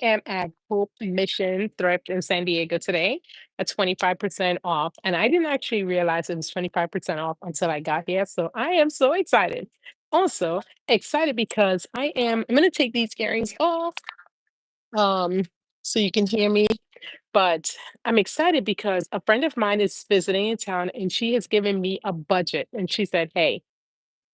I am at Hope Mission Thrift in San Diego today at 25% off. And I didn't actually realize it was 25% off until I got here. So I am so excited. Also excited because I'm gonna take these earrings off um so you can hear me. But I'm excited because a friend of mine is visiting in town and she has given me a budget and she said, "Hey,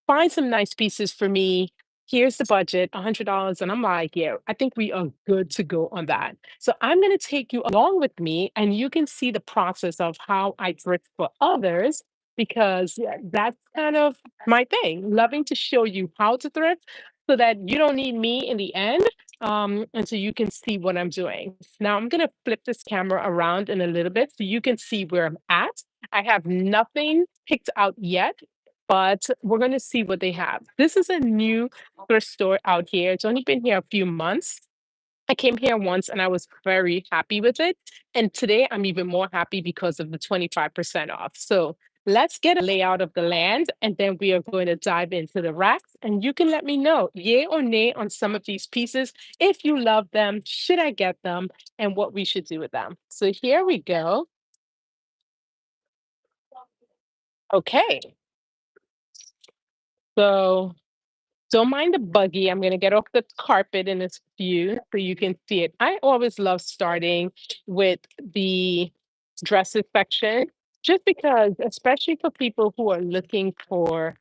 find some nice pieces for me. Here's the budget, $100." And I'm like, yeah, I think we are good to go on that. So I'm going to take you along with me and you can see the process of how I thrift for others because yeah, that's kind of my thing, loving to show you how to thrift so that you don't need me in the end. And so you can see what I'm doing. Now I'm going to flip this camera around in a little bit so you can see where I'm at. I have nothing picked out yet, but we're going to see what they have. This is a new thrift store out here. It's only been here a few months. I came here once and I was very happy with it. And today I'm even more happy because of the 25% off. So let's get a layout of the land and then we are going to dive into the racks. And you can let me know, yay or nay, on some of these pieces. If you love them, should I get them, and what we should do with them. So here we go. Okay. So don't mind the buggy. I'm going to get off the carpet in this view so you can see it. I always love starting with the dresses section just because, especially for people who are looking for,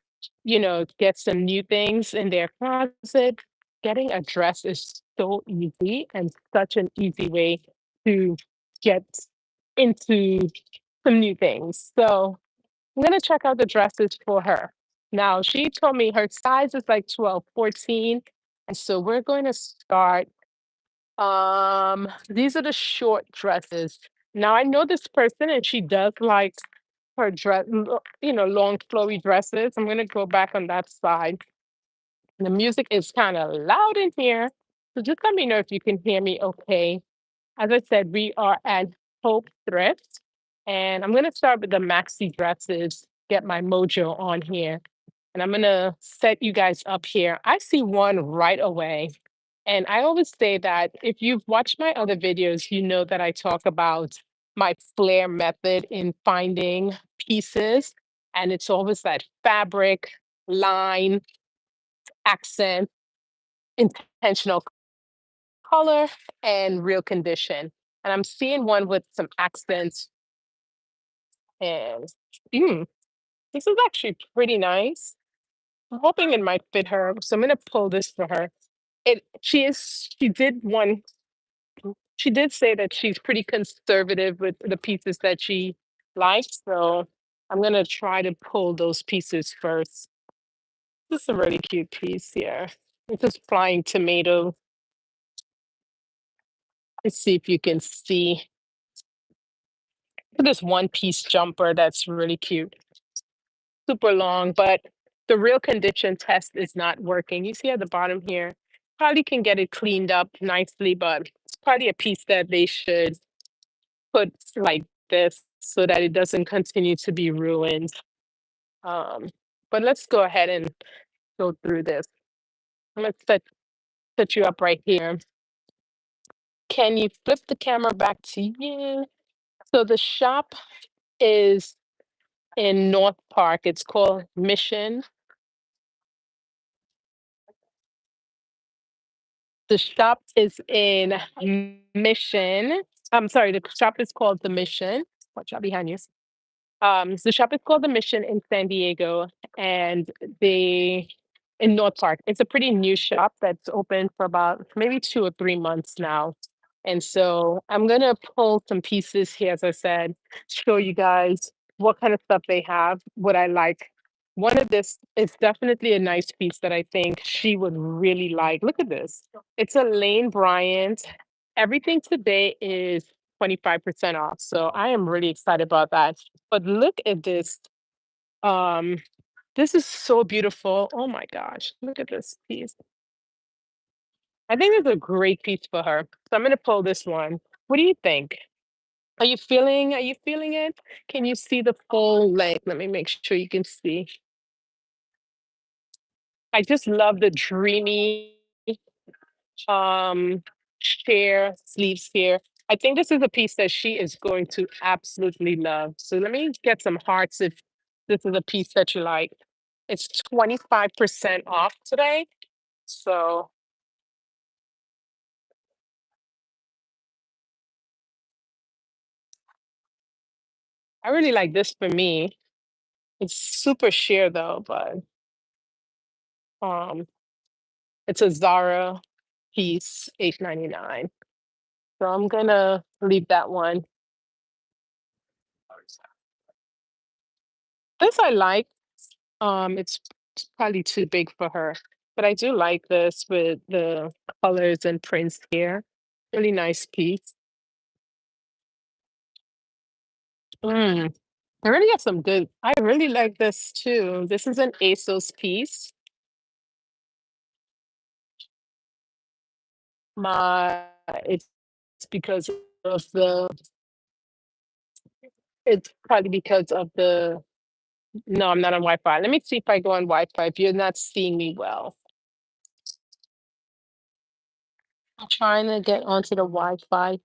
get some new things in their closet, getting a dress is so easy and such an easy way to get into some new things. So I'm gonna check out the dresses for her. Now, she told me her size is like 12, 14, and so we're going to start. These are the short dresses. Now, I know this person and she does like her long flowy dresses. I'm gonna go back on that side. The music is kind of loud in here, so just let me know if you can hear me okay. As I said, we are at Hope Thrift, and I'm gonna start with the maxi dresses, get my mojo on here, and I'm gonna set you guys up here. I see one right away, and I always say that if you've watched my other videos, you know that I talk about my flare method in finding pieces, and it's always that fabric, line, accent, intentional color, and real condition. And I'm seeing one with some accents and mm, this is actually pretty nice. I'm hoping it might fit her. So I'm gonna pull this for her. She did say that she's pretty conservative with the pieces that she likes. So I'm gonna try to pull those pieces first. This is a really cute piece here. It's just flying tomato. Let's see if you can see this one piece jumper that's really cute. Super long, but the real condition test is not working. You see at the bottom here, probably can get it cleaned up nicely, but it's probably a piece that they should put like this so that it doesn't continue to be ruined. Um, but let's go ahead and go through this. Let's set you up right here. Can you flip the camera back to you? So the shop is in North Park. It's called Mission. The shop is in Mission. I'm sorry, the shop is called The Mission. Watch out behind you. The shop is called The Mission in San Diego, and they in North Park. It's a pretty new shop that's open for about maybe 2 or 3 months now. And so I'm gonna pull some pieces here, as I said, show you guys what kind of stuff they have, what I like. One of this is definitely a nice piece that I think she would really like. Look at this. It's a Lane Bryant. Everything today is 25% off. So I am really excited about that. But look at this. Um, this is so beautiful. Oh my gosh. Look at this piece. I think it's a great piece for her. So I'm gonna pull this one. What do you think? Are you feeling it? Can you see the full length? Let me make sure you can see. I just love the dreamy um sheer sleeves here. I think this is a piece that she is going to absolutely love. So let me get some hearts if this is a piece that you like. It's 25% off today. So I really like this for me. It's super sheer though, but um it's a Zara piece, 8.99. So I'm gonna leave that one. This I like. It's probably too big for her, but I do like this with the colors and prints here. Really nice piece. Mm, I really have some good. I really like this too. This is an ASOS piece. My it's because of the. It's probably because of the. No, I'm not on Wi-Fi. Let me see if I go on Wi-Fi. If you're not seeing me well, I'm trying to get onto the Wi-Fi.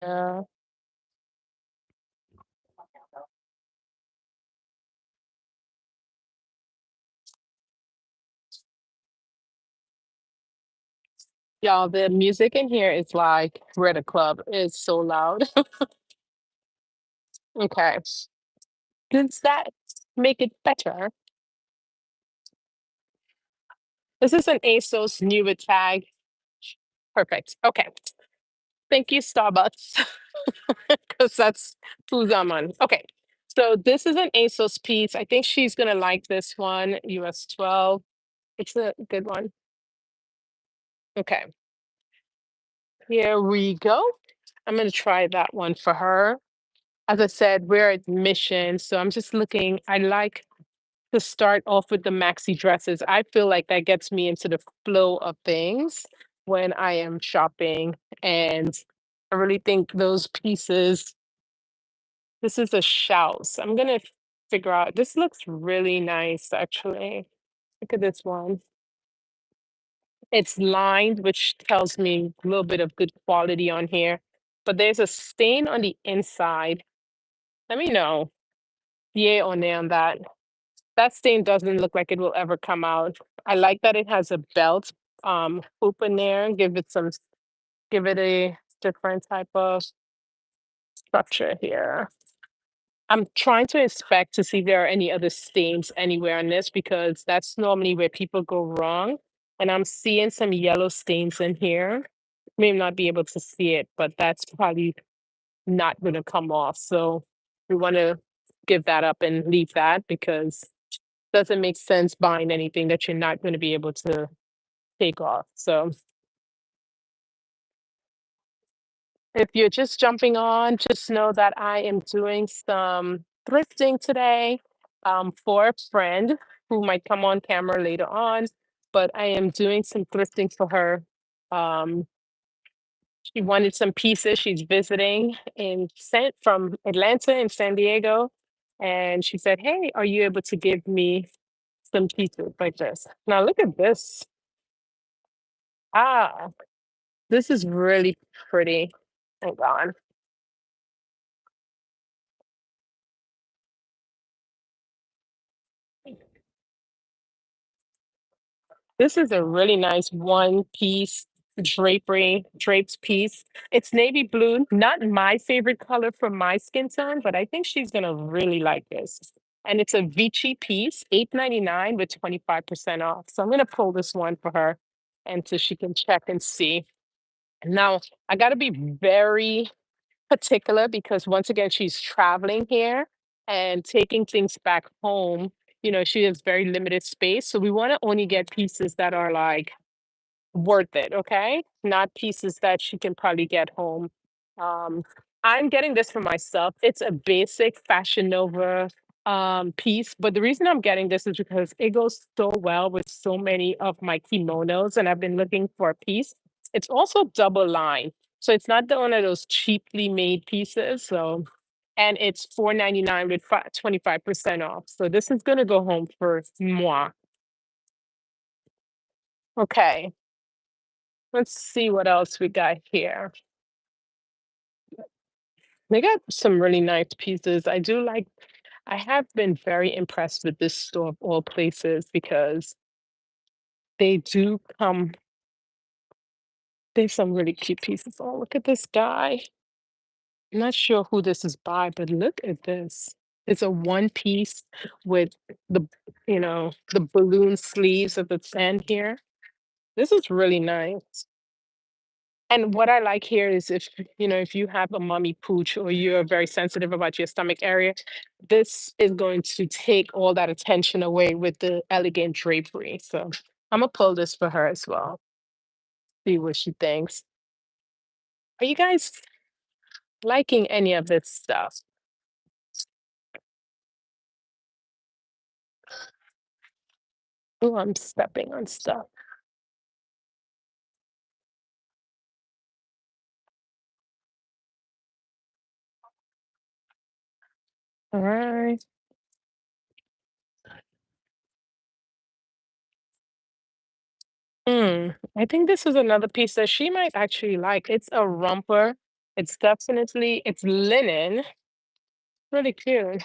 Yeah. Y'all, the music in here is like we're at a club. It's so loud. Okay. Does that make it better? This is an ASOS new tag. Perfect. Okay. Thank you, Starbucks, because that's who's I'm on. Okay. So this is an ASOS piece. I think she's gonna like this one, US 12. It's a good one. Okay. Here we go. I'm gonna try that one for her. As I said, we're at Mission, so I'm just looking. I like to start off with the maxi dresses. I feel like that gets me into the flow of things when I am shopping. And I really think those pieces, this is a shout. So I'm gonna figure out, this looks really nice actually. Look at this one. It's lined, which tells me a little bit of good quality on here, but there's a stain on the inside. Let me know, yay or nay on that. That stain doesn't look like it will ever come out. I like that it has a belt hoop in there, give it a different type of structure here. I'm trying to inspect to see if there are any other stains anywhere on this because that's normally where people go wrong. And I'm seeing some yellow stains in here. May not be able to see it, but that's probably not going to come off. So we want to give that up and leave that because doesn't make sense buying anything that you're not going to be able to take off. So if you're just jumping on, just know that I am doing some thrifting today for a friend who might come on camera later on, but I am doing some thrifting for her. Um, she wanted some pieces. She's visiting in from Atlanta and San Diego. And she said, "Hey, are you able to give me some pieces like this?" Now look at this. Ah, this is really pretty. Hold on. This is a really nice one piece draped piece. It's navy blue, not my favorite color for my skin tone, but I think she's gonna really like this. And it's a Vici piece, 8.99 with 25% off. So I'm gonna pull this one for her and so she can check and see. Now I gotta be very particular because once again, she's traveling here and taking things back home. You know, she has very limited space. So we want to only get pieces that are like worth it, okay? Not pieces that she can probably get home. Um, I'm getting this for myself. It's a basic Fashion Nova piece, but the reason I'm getting this is because it goes so well with so many of my kimonos, and I've been looking for a piece. It's also double line, so it's not the one of those cheaply made pieces. So, and it's 4.99 with 25% off. So this is gonna go home for moi. Okay. Let's see what else we got here. They got some really nice pieces. I have been very impressed with this store of all places because they do come, there's some really cute pieces. Oh, look at this guy. I'm not sure who this is by, but look at this. It's a one piece with the, the balloon sleeves at the end here. This is really nice. And what I like here is if you have a mommy pooch or you're very sensitive about your stomach area, this is going to take all that attention away with the elegant drapery. So I'm gonna pull this for her as well. See what she thinks. Are you guys liking any of this stuff? Oh, I'm stepping on stuff. All right. I think this is another piece that she might actually like. It's a romper. It's linen. Really cute.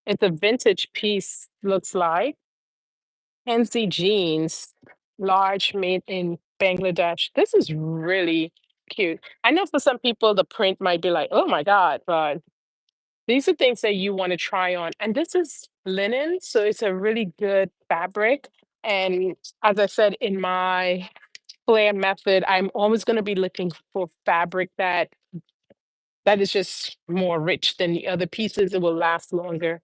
It's a vintage piece, looks like. Kenzie jeans, large, made in Bangladesh. This is really cute. I know for some people the print might be like, oh my God, but these are things that you want to try on. And this is linen, so it's a really good fabric. And as I said in my flare method, I'm always going to be looking for fabric that is just more rich than the other pieces. It will last longer.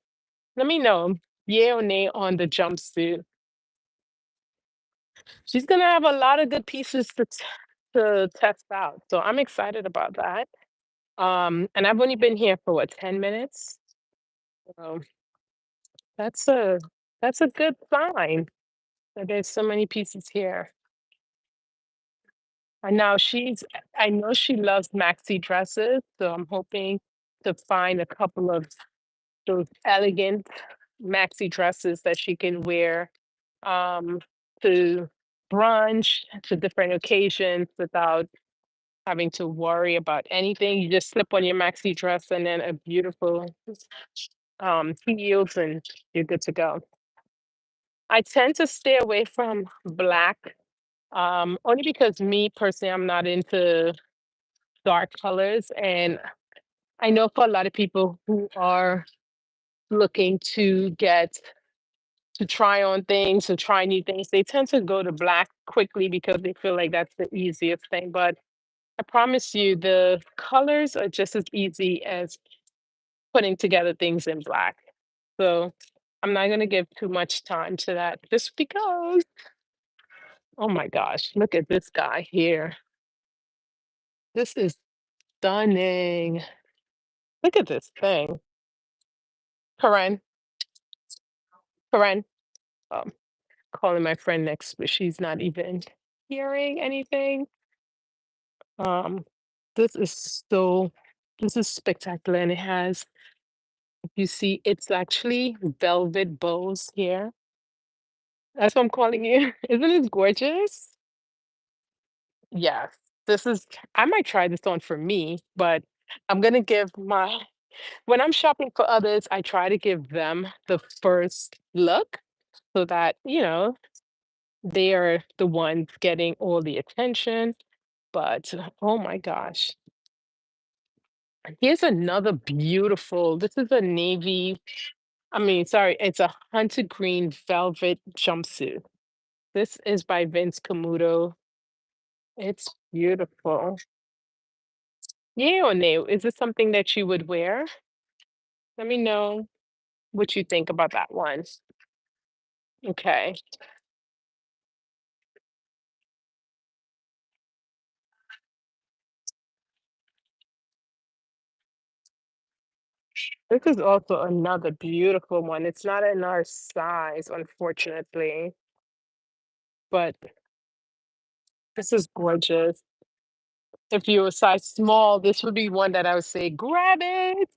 Let me know, yay or nay on the jumpsuit. She's gonna have a lot of good pieces to test out. So I'm excited about that. And I've only been here for what, 10 minutes? So that's a that's a good sign that there's so many pieces here. And now I know she loves maxi dresses, so I'm hoping to find a couple of those elegant maxi dresses that she can wear um to brunch, to different occasions without having to worry about anything. You just slip on your maxi dress and then a beautiful heels and you're good to go. I tend to stay away from black, only because me personally, I'm not into dark colors. And I know for a lot of people who are looking to try on things, to try new things, they tend to go to black quickly because they feel like that's the easiest thing. But I promise you, the colors are just as easy as putting together things in black. So I'm not going to give too much time to that just because, oh my gosh, look at this guy here. This is stunning. Look at this thing. Karen, Karen, um, calling my friend next, but she's not even hearing anything. Um, this is so, this is spectacular. And it has, if you see, it's actually velvet bows here. That's what I'm calling you. Isn't it gorgeous? Yes. This is I might try this on for me, but I'm gonna give my when I'm shopping for others, I try to give them the first look so that, they are the ones getting all the attention. But oh my gosh. Here's another beautiful. This is a navy, I mean, sorry, it's a hunter green velvet jumpsuit. This is by Vince Camuto. It's beautiful. Yay or nay? Is this something that you would wear? Let me know what you think about that one. Okay. This is also another beautiful one. It's not in our size, unfortunately, but this is gorgeous. If you're a size small, this would be one that I would say, grab it.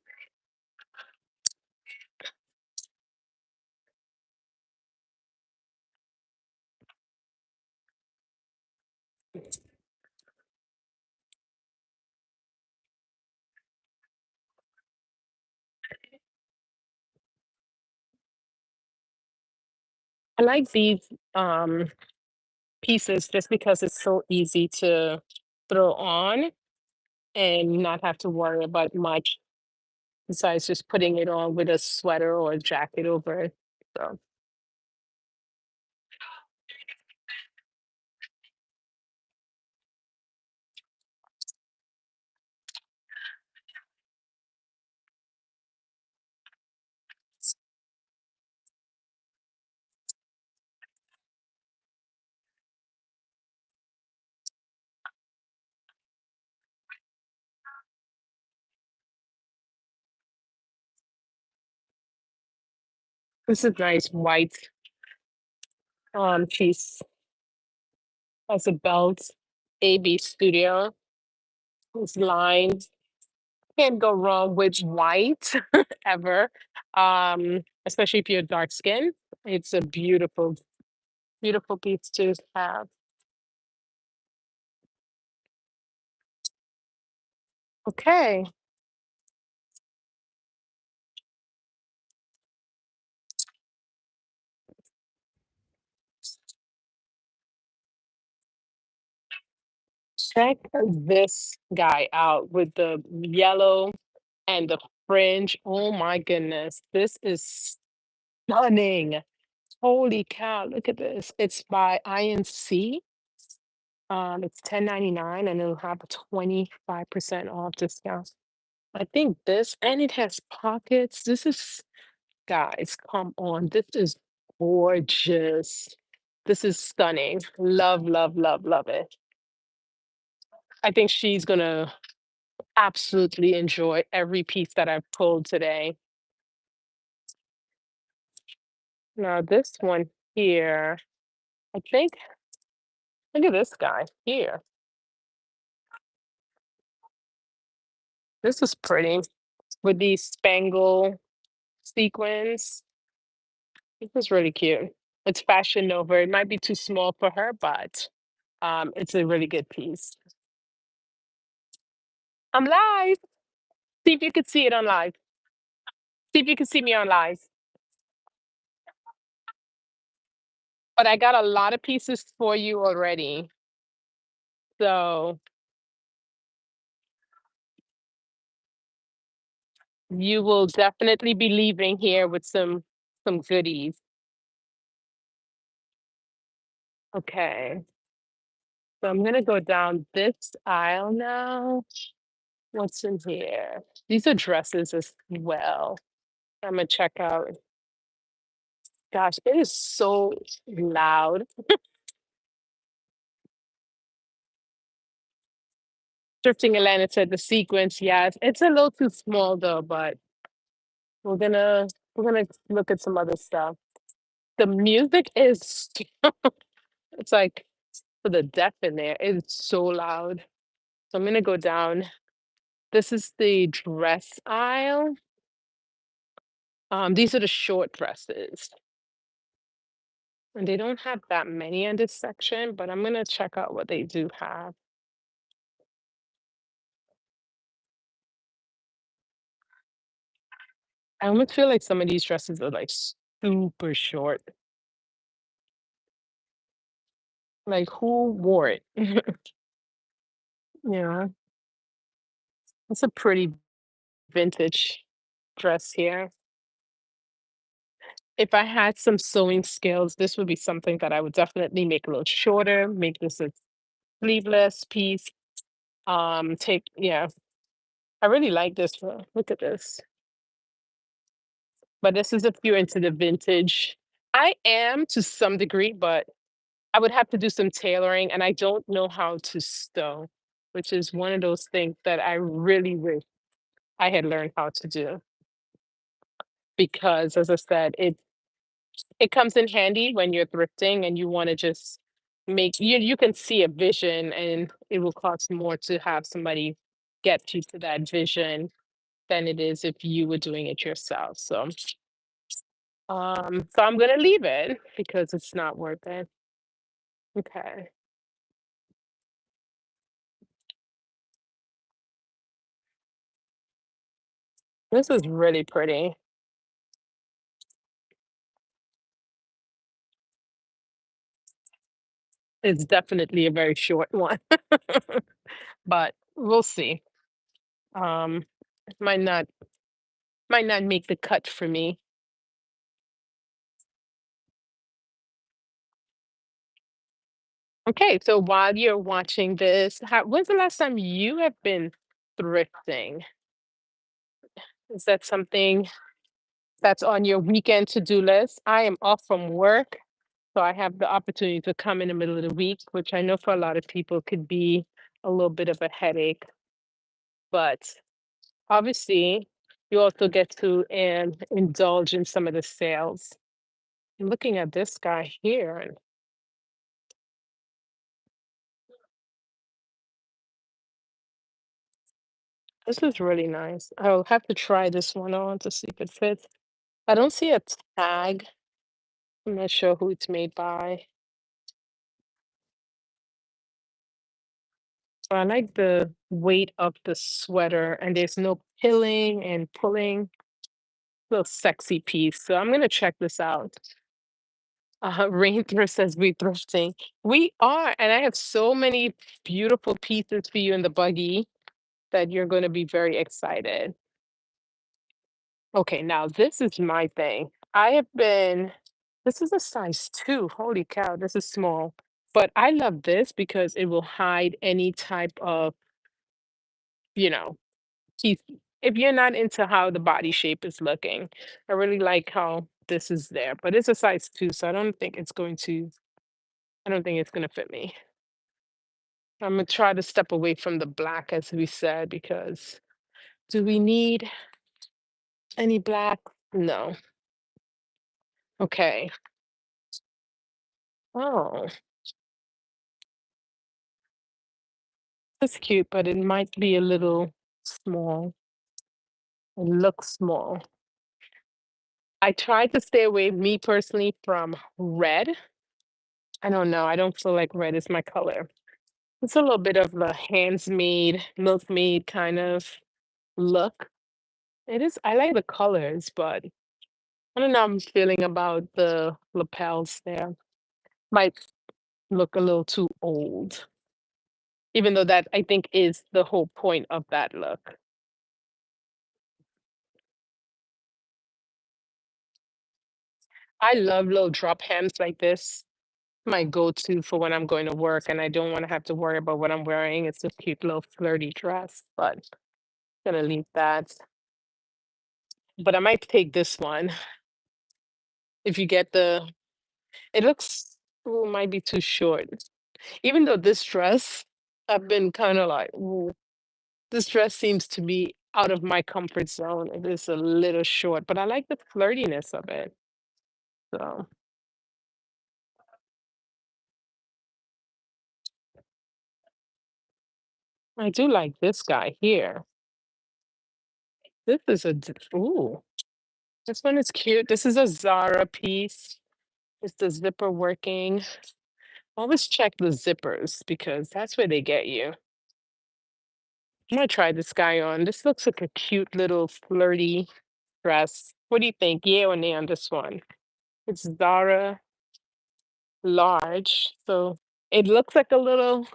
I like these pieces just because it's so easy to throw on and not have to worry about much besides just putting it on with a sweater or a jacket over it. So this is nice white piece as a belt. AB Studio. It's lined. Can't go wrong with white ever. Especially if you're dark skin. It's a beautiful, beautiful piece to have. Okay. Check this guy out with the yellow and the fringe. Oh my goodness. This is stunning. Holy cow. Look at this. It's by INC. It's 10.99 and it'll have a 25% off discount. I think this, and it has pockets. This is, guys, come on. This is gorgeous. This is stunning. Love, love, love, love it. I think she's gonna absolutely enjoy every piece that I've pulled today. Now, this one here, I think, look at this guy here. This is pretty with these spangle sequins. This is really cute. It's Fashion Nova. It might be too small for her, but it's a really good piece. I'm live. See if you could see it on live. See if you can see me on live. But I got a lot of pieces for you already. So you will definitely be leaving here with some goodies. Okay. So I'm gonna go down this aisle now. What's in here? These are dresses as well. I'm gonna check out. Gosh, it is so loud. Thrifting Atlanta said the sequence, yes. It's a little too small though, but we're gonna we're gonna look at some other stuff. The music is it's like for the deaf in there. It's so loud. So I'm gonna go down. This is the dress aisle. These are the short dresses. And they don't have that many in this section, but I'm gonna check out what they do have. I almost feel like some of these dresses are like super short. Like who wore it? Yeah, it's a pretty vintage dress here. If I had some sewing skills, this would be something that I would definitely make a little shorter, make this a sleeveless piece. Take, yeah, I really like this one. Look at this. But this is if you're into the vintage. I am to some degree, but I would have to do some tailoring and I don't know how to sew, which is one of those things that I really wish I had learned how to do. Because as I said, it comes in handy when you're thrifting and you want to just make you can see a vision and it will cost more to have somebody get you to that vision than it is if you were doing it yourself. So I'm gonna leave it because it's not worth it. Okay. This is really pretty. It's definitely a very short one, but we'll see. Um, might not might not make the cut for me. Okay, so while you're watching this, when's the last time you have been thrifting? Is that something that's on your weekend to-do list? I am off from work, so I have the opportunity to come in the middle of the week, which I know for a lot of people could be a little bit of a headache, but obviously you also get to indulge in some of the sales. I'm looking at this guy here, and this is really nice. I'll have to try this one on to see if it fits. I don't see a tag. I'm not sure who it's made by. But I like the weight of the sweater, and there's no pilling and pulling. Little sexy piece. So I'm gonna check this out. Rainthrift says we thrifting. We are, and I have so many beautiful pieces for you in the buggy that you're gonna be very excited. Okay, now this is my thing. I have been, this is a size two. Holy cow, this is small. But I love this because it will hide any type of, you know, teeth. If you're not into how the body shape is looking, I really like how this is there. But it's a size two, so I don't think it's gonna fit me. I'm gonna try to step away from the black, as we said, because do we need any black? No. Okay. Oh, that's cute, but it might be a little small. It looks small. I tried to stay away, me personally, from red. I don't know. I don't feel like red is my color. It's a little bit of the hands-made, milk-made kind of look. It is, I like the colors, but I don't know how I'm feeling about the lapels there. Might look a little too old, even though that I think is the whole point of that look. I love little drop hems like this. My go-to for when I'm going to work and I don't want to have to worry about what I'm wearing. It's a cute little flirty dress, but gonna leave that. But I might take this one. If you get the, it looks, ooh, might be too short. Even though this dress, I've been kind of like, ooh, this dress seems to be out of my comfort zone. It is a little short, but I like the flirtiness of it. So I do like this guy here. This is ooh, this one is cute. This is a Zara piece. Is the zipper working? Always check the zippers because that's where they get you. I'm gonna try this guy on. This looks like a cute little flirty dress. What do you think? Yeah or nay on this one? It's Zara large, so it looks like a little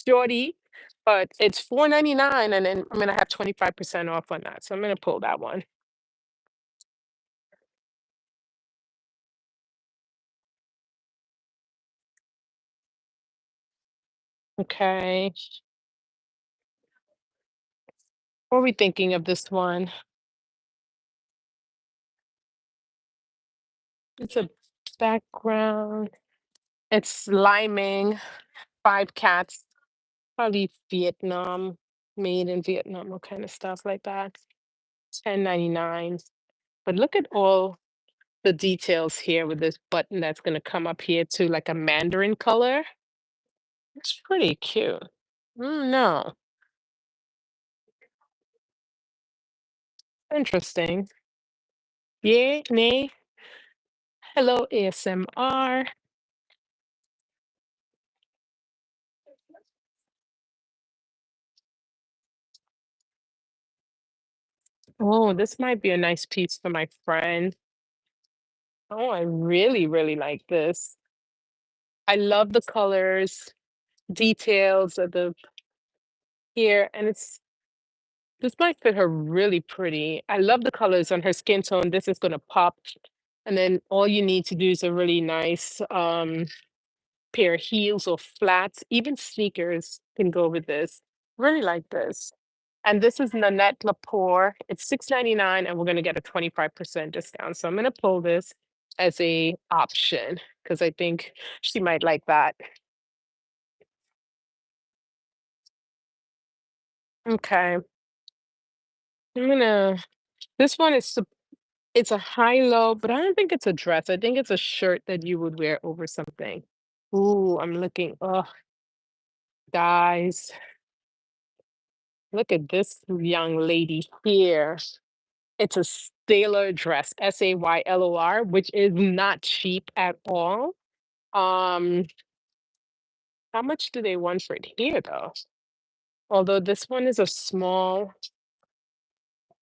shorty, but it's 4.99, and then I'm gonna have 25% off on that. So I'm gonna pull that one. Okay. What are we thinking of this one? It's a background. It's liming, five cats, probably Vietnam, made in Vietnam, or kind of stuff like that. 10.99. But look at all the details here with this button that's gonna come up here to like a mandarin color. It's pretty cute. No, interesting. Yeah, nay. Hello, ASMR. Oh, this might be a nice piece for my friend. Oh, I really, really like this. I love the colors, details of the here, and this might fit her really pretty. I love the colors on her skin tone. This is gonna pop. And then all you need to do is a really nice pair of heels or flats. Even sneakers can go with this. Really like this. And this is Nanette Lepore. It's 6.99, and we're gonna get a 25% discount. So I'm gonna pull this as a option because I think she might like that. Okay. I'm gonna this one is it's a high-low, but I don't think it's a dress. I think it's a shirt that you would wear over something. Ooh, I'm looking. Oh, guys, look at this young lady here. It's a sailor dress, Saylor, which is not cheap at all. Um, how much do they want for it here, though? Although this one is a small,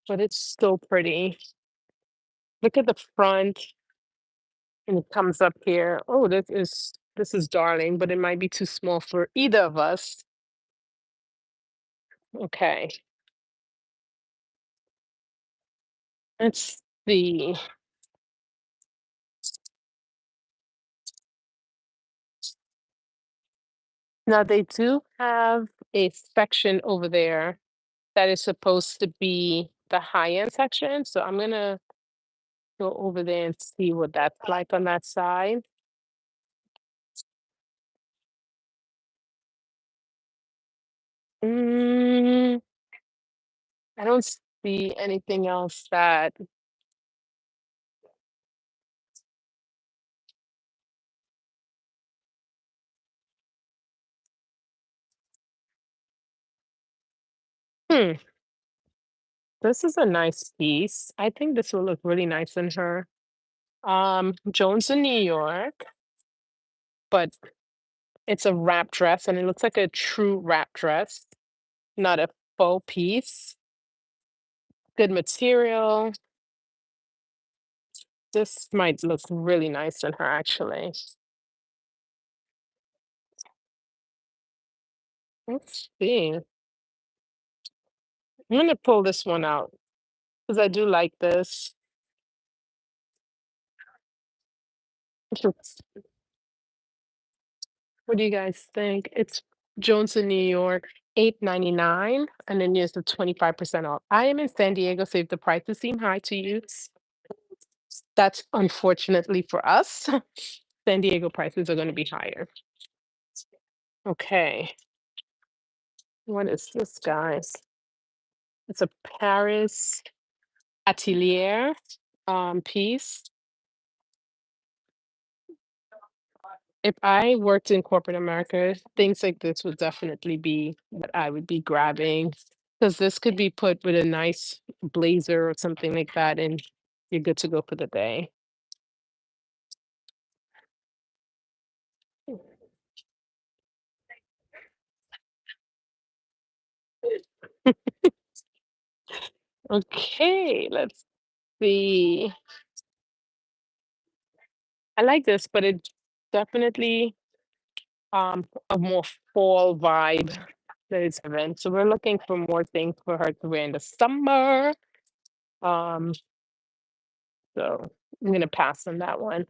but it's so pretty. Look at the front, and it comes up here. Oh, this is darling, but it might be too small for either of us. Okay, let's see. Now they do have a section over there that is supposed to be the high-end section. So I'm gonna go over there and see what that's like on that side. Mm, I don't see anything else that hmm, this is a nice piece. I think this will look really nice in her. Jones in New York, but it's a wrap dress and it looks like a true wrap dress, not a faux piece. Good material. This might look really nice on her actually. Let's see. I'm gonna pull this one out because I do like this. It's- What do you guys think? It's Jones in New York, 8.99, and then there's the 25% off. I am in San Diego, so if the prices seem high to you, that's unfortunately for us. San Diego prices are going to be higher. Okay, what is this, guys? It's a Paris Atelier piece. If I worked in corporate America, things like this would definitely be what I would be grabbing because this could be put with a nice blazer or something like that, and you're good to go for the day. Okay, let's see. I like this, but it definitely a more fall vibe that it's given. So we're looking for more things for her to wear in the summer. Um, so I'm gonna pass on that one.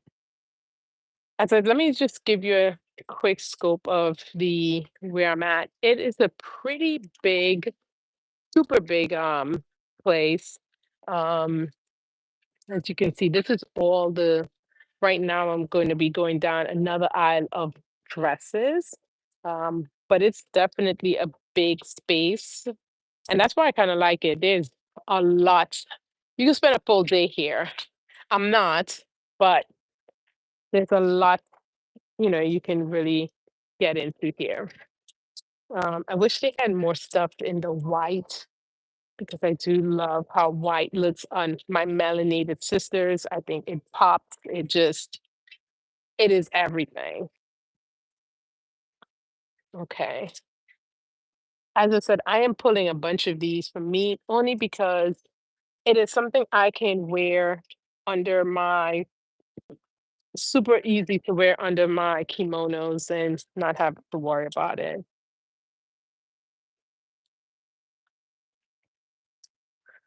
I said, let me just give you a quick scope of the where I'm at. It is a pretty big, super big place. Um, as you can see, this is all the right now I'm going to be going down another aisle of dresses. But it's definitely a big space. And that's why I kind of like it. There's a lot. You can spend a full day here. I'm not, but there's a lot, you can really get into here. I wish they had more stuff in the white because I do love how white looks on my melanated sisters. I think it pops. It is everything. Okay. As I said, I am pulling a bunch of these for me only because it is something I can wear under my super easy to wear under my kimonos and not have to worry about it.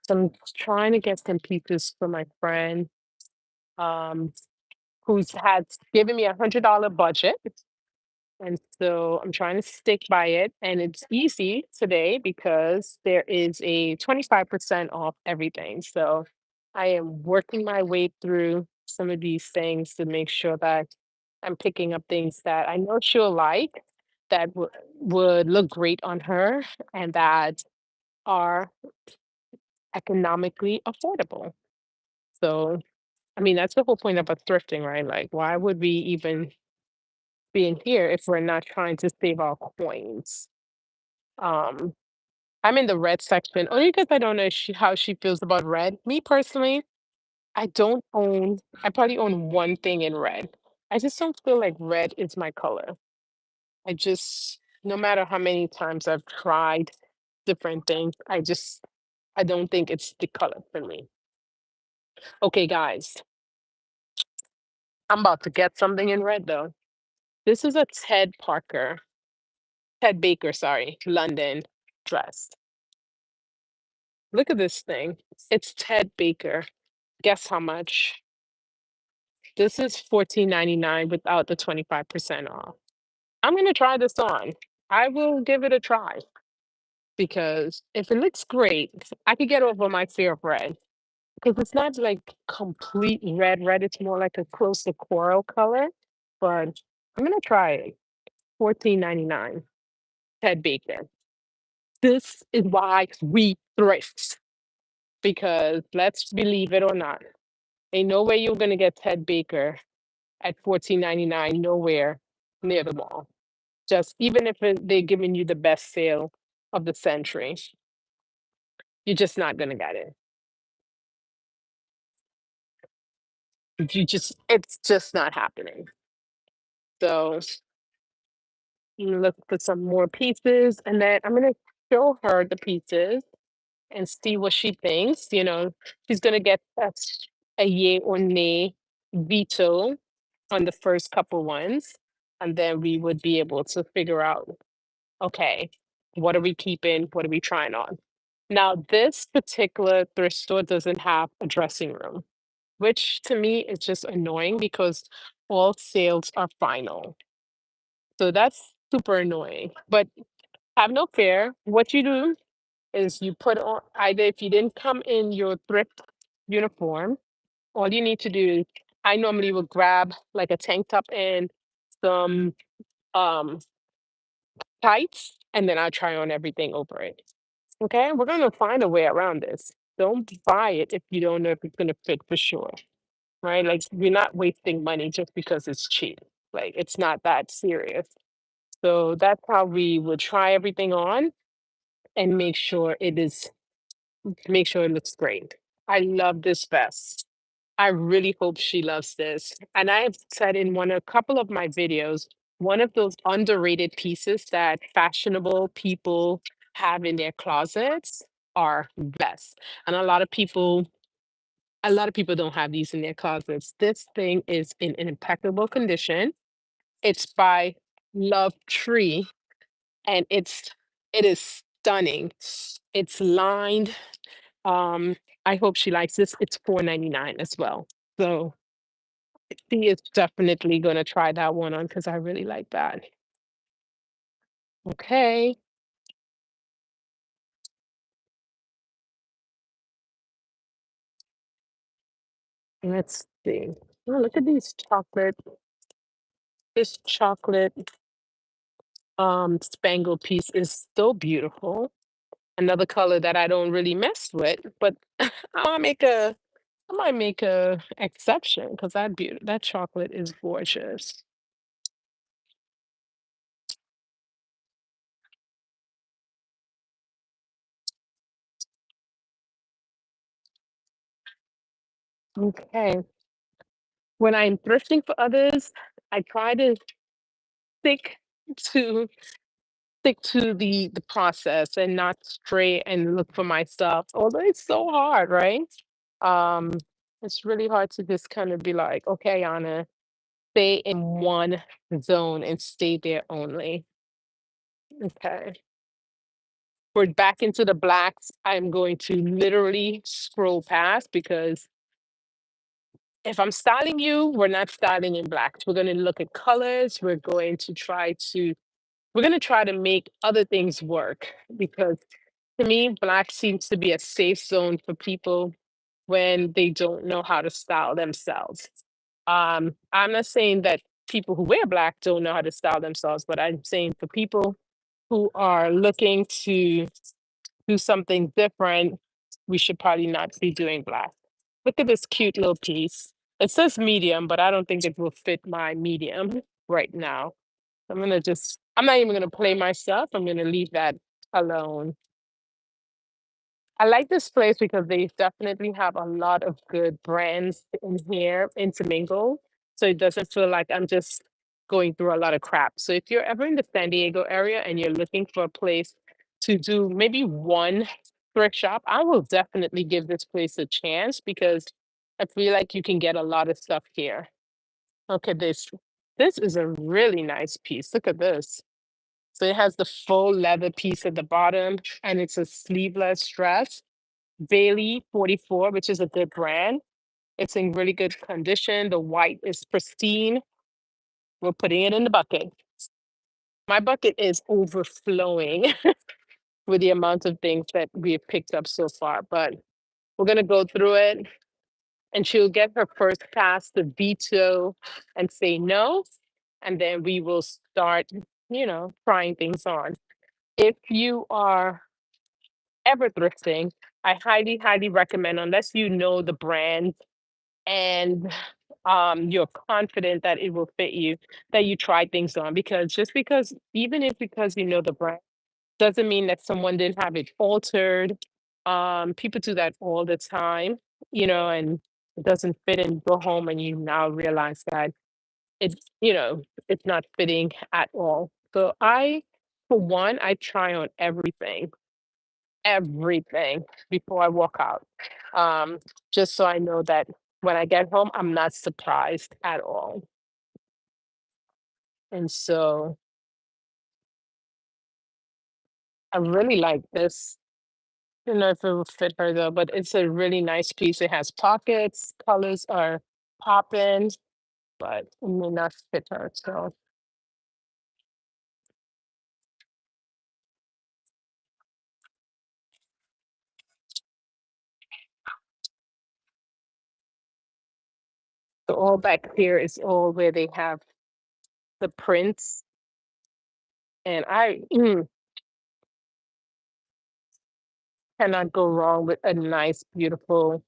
So I'm trying to get some pieces for my friend um, who's had given me $100 budget. And so I'm trying to stick by it. And it's easy today because there is a 25% off everything. So I am working my way through some of these things to make sure that I'm picking up things that I know she'll like, that would look great on her, and that are economically affordable. So, I mean, that's the whole point about thrifting, right? Like, why would we even be in here if we're not trying to save our coins? Um, I'm in the red section only because I don't know how she feels about red. Me personally, I probably own one thing in red. I just don't feel like red is my color. No matter how many times I've tried different things, I don't think it's the color for me. Okay, guys, I'm about to get something in red though. This is a Ted Baker, sorry, London dress. Look at this thing. It's Ted Baker. Guess how much? This is 14.99 without the 25% off. I'm gonna try this on. I will give it a try because if it looks great, I could get over my fear of red. Because it's not like complete red red, it's more like a close to coral color. But I'm gonna try it. 14.99. Ted Baker. This is why we thrift. Because let's believe it or not, ain't no way you're gonna get Ted Baker at 14.99 nowhere near the mall. Just even if they're giving you the best sale of the century, you're just not gonna get it. It's just not happening. So look for some more pieces, and then I'm gonna show her the pieces and see what she thinks. She's gonna get a yay or nay veto on the first couple ones, and then we would be able to figure out, okay, what are we keeping? What are we trying on? Now, this particular thrift store doesn't have a dressing room, which to me is just annoying because all sales are final. So that's super annoying. But have no fear. What you do is you put on, either if you didn't come in your thrift uniform, all you need to do is, I normally would grab like a tank top and some um tights, and then I'll try on everything over it. Okay, we're gonna find a way around this. Don't buy it if you don't know if it's gonna fit for sure, right? Like you're not wasting money just because it's cheap. Like it's not that serious. So that's how we will try everything on and make sure it looks great. I love this vest. I really hope she loves this. And I have said in a couple of my videos, one of those underrated pieces that fashionable people have in their closets are vests. And a lot of people don't have these in their closets. This thing is in impeccable condition. It's by Love Tree, and it is stunning. It's lined. Um, I hope she likes this. It's 4.99 as well. So she is definitely gonna try that one on because I really like that. Okay, let's see. Oh, look at these chocolate. This chocolate spangle piece is so beautiful. Another color that I don't really mess with, but I might make a I might make a exception because that chocolate is gorgeous. Okay. When I'm thrifting for others, I try to stick to the process and not stray and look for myself. Although it's so hard, right? Um, it's really hard to just kind of be like, okay, Anna. stay in one zone and stay there only. Okay. We're back into the blacks. I'm going to literally scroll past because if I'm styling you, we're not styling in blacks. We're going to look at colors. We're going to try to make other things work because to me, black seems to be a safe zone for people when they don't know how to style themselves. I'm not saying that people who wear black don't know how to style themselves, but I'm saying for people who are looking to do something different, we should probably not be doing black. Look at this cute little piece. It says medium, but I don't think it will fit my medium right now. I'm not even gonna play myself. I'm gonna leave that alone. I like this place because they definitely have a lot of good brands in here intermingle. So it doesn't feel like I'm just going through a lot of crap. So if you're ever in the San Diego area and you're looking for a place to do maybe one thrift shop, I will definitely give this place a chance because I feel like you can get a lot of stuff here. Look at this. This is a really nice piece. Look at this. So it has the full leather piece at the bottom and it's a sleeveless dress. Bailey 44, which is a good brand. It's in really good condition. The white is pristine. We're putting it in the bucket. My bucket is overflowing with the amount of things that we have picked up so far, but we're going to go through it and she'll get her first pass to veto and say no. And then we will start, trying things on. If you are ever thrifting, I highly, highly recommend, unless you know the brand and you're confident that it will fit you, that you try things on. Because just because, even if because you know the brand, doesn't mean that someone didn't have it altered. People do that all the time, and it doesn't fit and go home and you now realize that it's, it's not fitting at all. So for one, I try on everything before I walk out. Um, just so I know that when I get home, I'm not surprised at all. And so I really like this. I don't know if it will fit her though, but it's a really nice piece. It has pockets, colors are popping, but it may not fit her. So all back here is all where they have the prints. And I cannot go wrong with a nice, beautiful,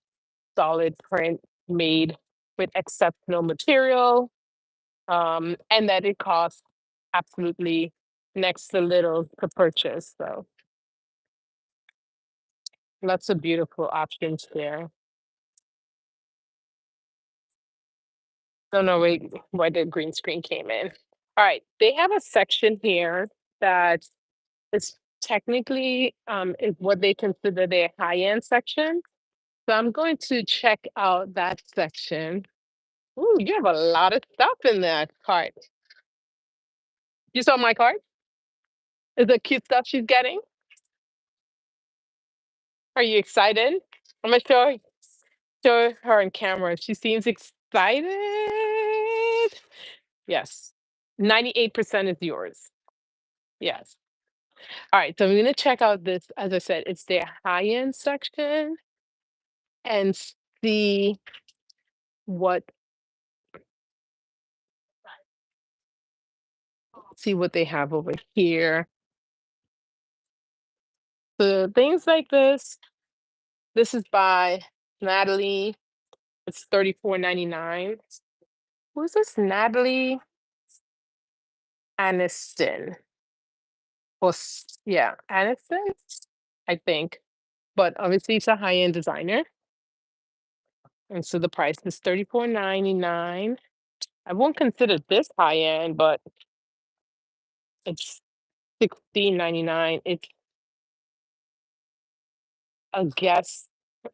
solid print made with exceptional material, and that it costs absolutely next to little to purchase. So lots of beautiful options there. Don't know why the green screen came in. All right, they have a section here that is technically is what they consider their high-end section. So I'm going to check out that section. Ooh, you have a lot of stuff in that cart. You saw my cart? Is the cute stuff she's getting? Are you excited? I'm gonna show her on camera. She seems excited. Yes. 98% is yours. Yes. All right. So I'm gonna check out this. As I said, it's their high-end section and see what they have over here. So things like this. This is by Natalie. It's 34.99. Who's this? Natalie Aniston. Yeah, Aniston, I think. But obviously it's a high-end designer. And so the price is 34.99. I won't consider this high-end, but it's 16.99. It's a guess.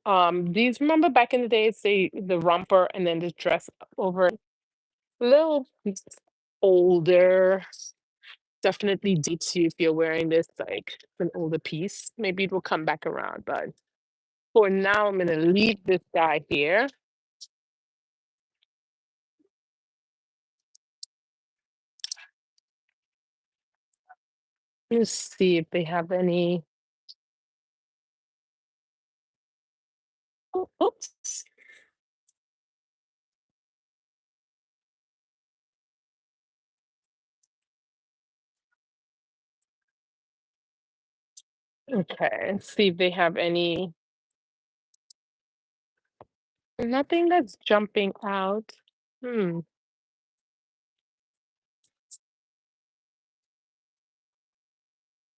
These remember back in the days, the romper and then the dress over it? A little older. Definitely dates you if you're wearing this like an older piece. Maybe it will come back around, but for now, I'm gonna leave this guy here. Let's see if they have any. Oh, oops. Okay, let's see if they have any. Nothing that's jumping out. Hmm.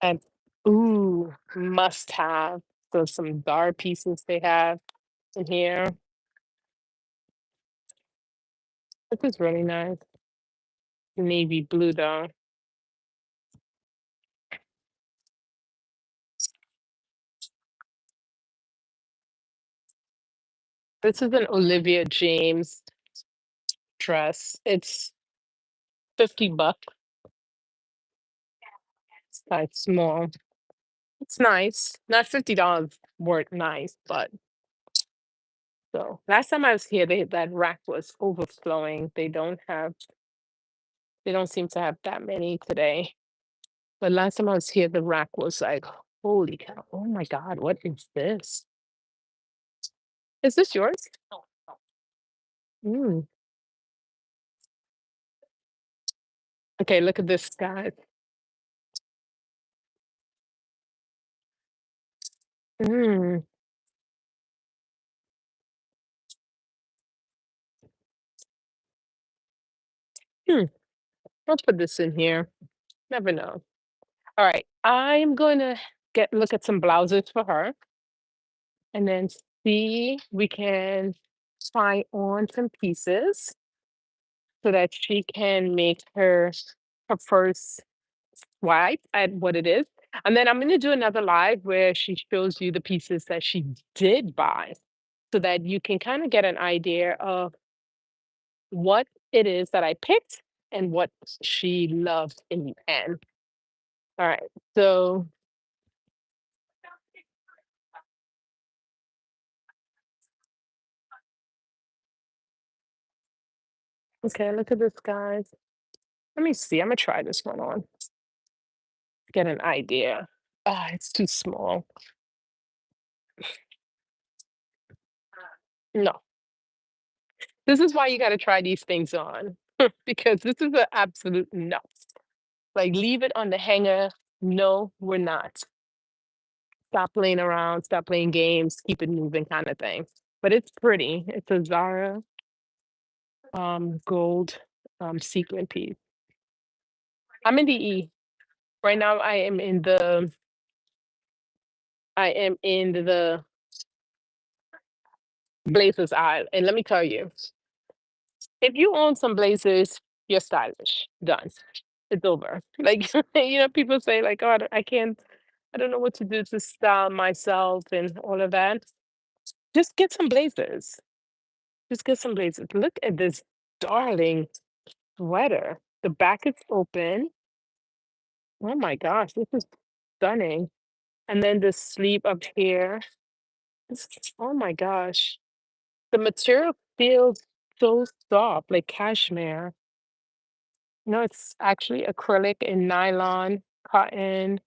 And ooh, must have. So some dark pieces they have in here. This is really nice. Navy blue though. This is an Olivia James dress. It's 50 bucks. It's quite small. It's nice. Not $50 worth nice, but so last time I was here, that rack was overflowing. They don't seem to have that many today. But last time I was here, the rack was like, holy cow. Oh my God, what is this? Is this yours? Mm. Okay, look at this, guys. Mm. Hmm. I'll put this in here. Never know. All right. I'm going to get look at some blouses for her and then see we can try on some pieces so that she can make her first swipe at what it is. And then I'm going to do another live where she shows you the pieces that she did buy so that you can kind of get an idea of what it is that I picked and what she loved in the end. All right. So, okay, look at this, guys. Let me see. I'm going to try this one on, get an idea. Ah, it's too small. No, this is why you got to try these things on because this is an absolute no. Like, leave it on the hanger. No, we're not. Stop playing around, stop playing games, keep it moving kind of thing. But it's pretty. It's a Zara gold sequin piece. I'm in the E. Right now I am in the blazers aisle. And let me tell you, if you own some blazers, you're stylish. Done. It's over. Like people say like, oh, I can't, I don't know what to do to style myself and all of that. Just get some blazers. Just get some blazers. Look at this darling sweater. The back is open. Oh my gosh, this is stunning. And then the sleeve up here. Oh my gosh. The material feels so soft, like cashmere. No, it's actually acrylic and nylon, cotton.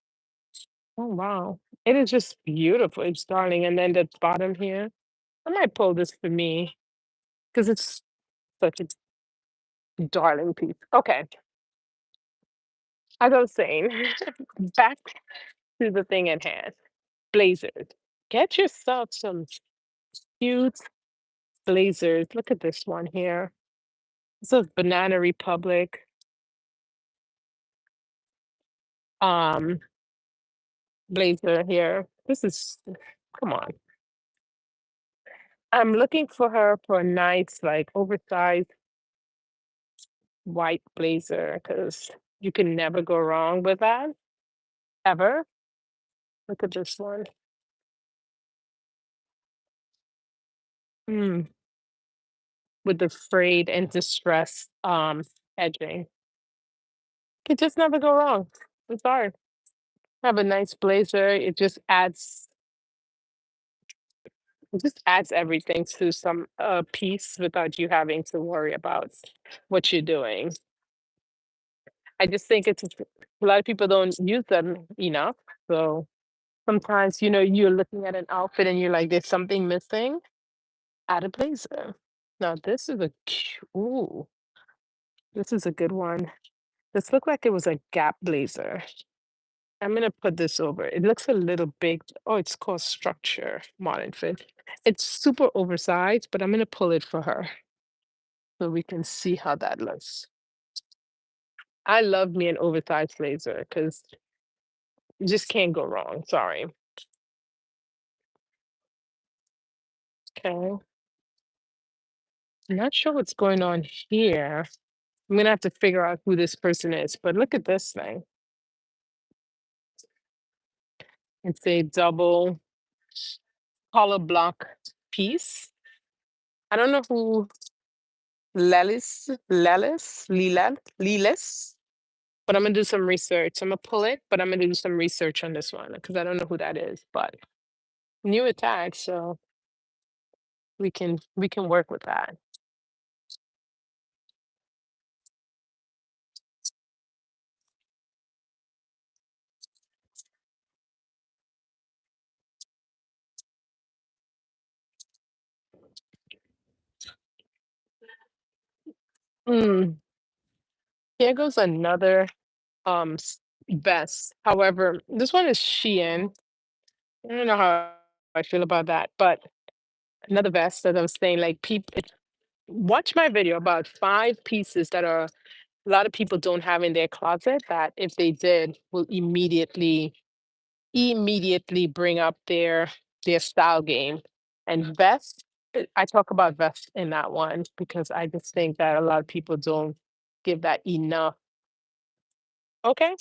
Oh wow. It is just beautiful. It's darling. And then the bottom here. I might pull this for me because it's such a darling piece. Okay. As I was saying, back to the thing at hand. Blazers. Get yourself some cute blazers. Look at this one here. This is Banana Republic. Um, blazer here. This is, come on. I'm looking for her for a nice, like oversized white blazer because you can never go wrong with that ever. Look at this one. Mm. with the frayed and distressed edging. Could just never go wrong. It's hard. Have a nice blazer. It just adds everything to some piece without you having to worry about what you're doing. I just think a lot of people don't use them enough. So sometimes, you're looking at an outfit and you're like, there's something missing. Add a blazer. Now this is a good one. This looked like it was a Gap blazer. I'm gonna put this over. It looks a little big. Oh, it's called Structure Modern Fit. It's super oversized, but I'm gonna pull it for her so we can see how that looks. I love me an oversized blazer because you just can't go wrong. Sorry. Okay. I'm not sure what's going on here. I'm gonna have to figure out who this person is, but look at this thing. It's a double collar block piece. I don't know who Lelis, but I'm gonna do some research. I'm gonna pull it, but I'm gonna do some research on this one because I don't know who that is. But new attack, so we can work with that. Mm, here goes another vest. However, this one is Shein. I don't know how I feel about that, but another vest that I was saying, like people watch my video about 5 pieces that are a lot of people don't have in their closet that if they did will immediately bring up their style game. And vest, I talk about vest in that one because I just think that a lot of people don't give that enough. Okay.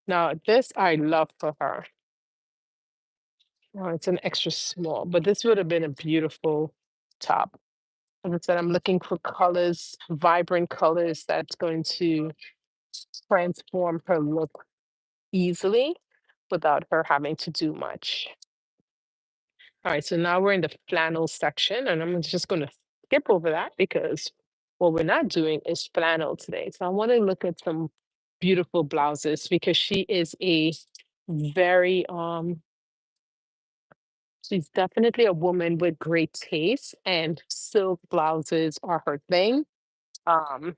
Now this I love for her. Oh, it's an extra small, but this would have been a beautiful top. As I said, I'm looking for colors, vibrant colors that's going to transform her look easily without her having to do much. All right, so now we're in the flannel section, and I'm just going to skip over that because what we're not doing is flannel today. So I want to look at some beautiful blouses because she is a very she's definitely a woman with great taste, and silk blouses are her thing. Um,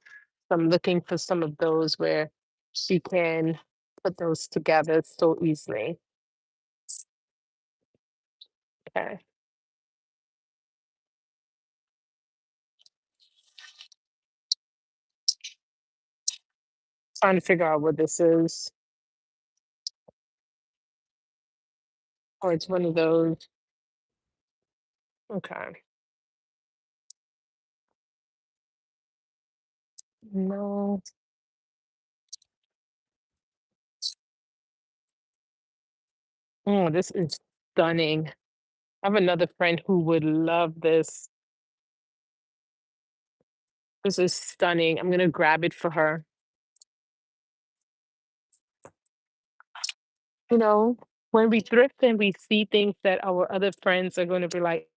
so I'm looking for some of those where she can put those together so easily. Okay, trying to figure out what this is. Oh, it's one of those. Okay. No. Oh, this is stunning. I have another friend who would love this. This is stunning. I'm gonna grab it for her. You know, when we thrift and we see things that our other friends are gonna be like,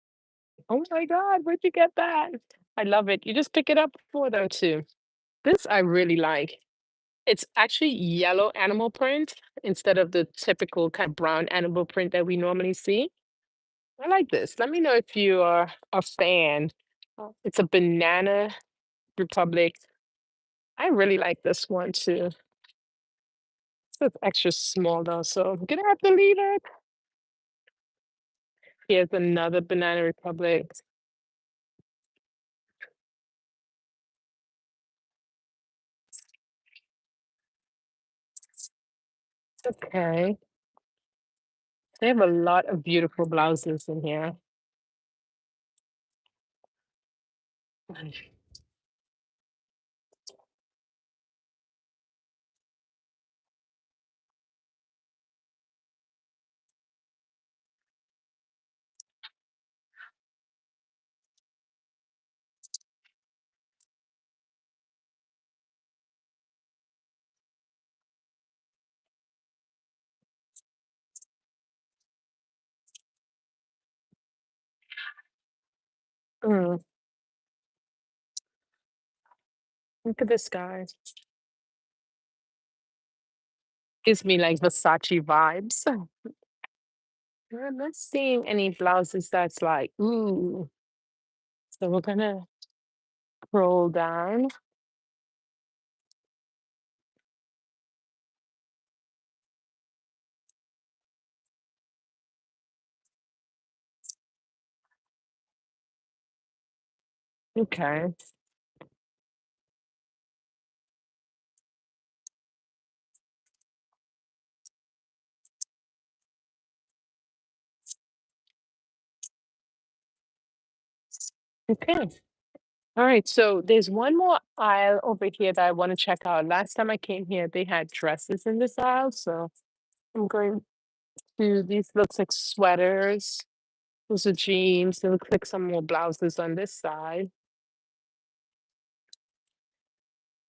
"Oh my God, where'd you get that?" I love it. You just pick it up for them too. This I really like. It's actually yellow animal print instead of the typical kind of brown animal print that we normally see. I like this. Let me know if you are a fan. It's a Banana Republic. I really like this one too. It's extra small though, so I'm gonna have to leave it. Here's another Banana Republic. Okay. They have a lot of beautiful blouses in here. Mm, look at this guy. Gives me like Versace vibes. I'm not seeing any blouses that's like, ooh. So we're gonna scroll down. Okay. Okay. All right. So there's one more aisle over here that I want to check out. Last time I came here, they had dresses in this aisle. So I'm going to, these looks like sweaters. Those are jeans. There looks like some more blouses on this side.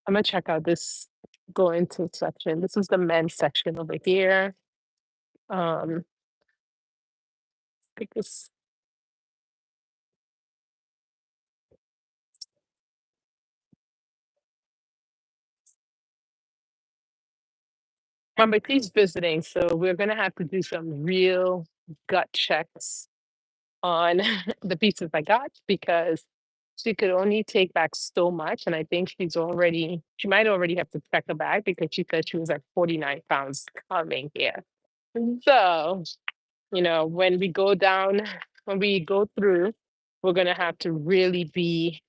I'm gonna check out this, go into section. This is the men's section over here. Um, I think this, remember he's visiting, so we're gonna have to do some real gut checks on the pieces I got because she could only take back so much, and I think she might already have to check her bag because she said she was at 49 pounds coming here. So, when we go down, when we go through, we're gonna have to really be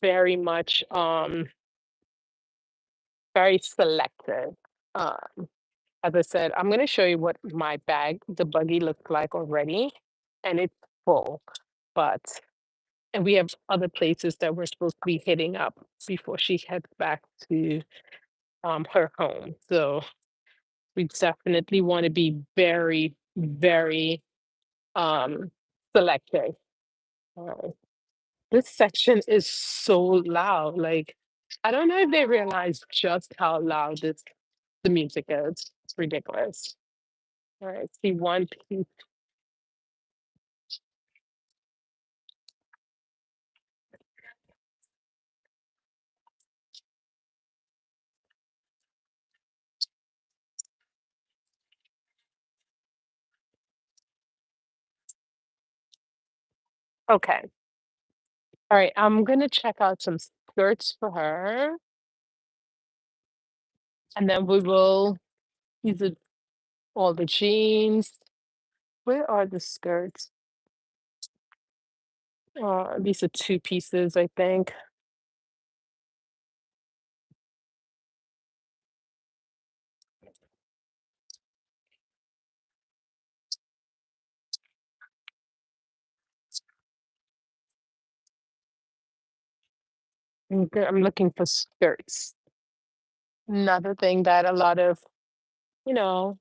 very much very selective. Um, as I said, I'm gonna show you what my bag, the buggy looks like already, and it's full. But and we have other places that we're supposed to be hitting up before she heads back to her home. So we definitely want to be very, very um selective. Uh, this section is so loud. Like I don't know if they realize just how loud the music is. It's ridiculous. All right, see one piece. Okay. All right, I'm gonna check out some skirts for her, and then we will use it all the jeans. Where are the skirts? These are two pieces, I think. I'm looking for skirts. Another thing that a lot of, you know,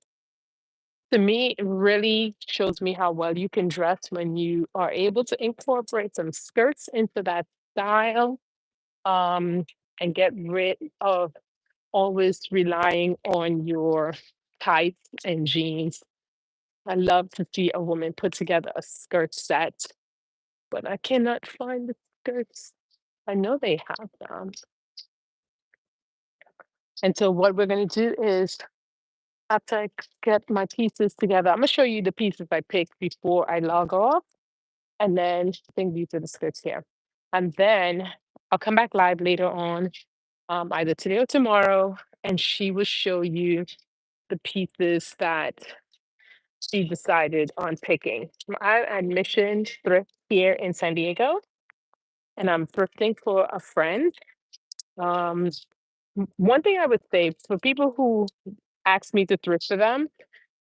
to me, it really shows me how well you can dress when you are able to incorporate some skirts into that style, um, and get rid of always relying on your tights and jeans. I love to see a woman put together a skirt set, but I cannot find the skirts. I know they have them. And so what we're going to do is after get my pieces together, I'm going to show you the pieces I picked before I log off. And then I think these are the skirts here. And then I'll come back live later on, either today or tomorrow, and she will show you the pieces that she decided on picking. I'm at Mission Thrift here in San Diego, and I'm thrifting for a friend. Um, one thing I would say for people who ask me to thrift for them,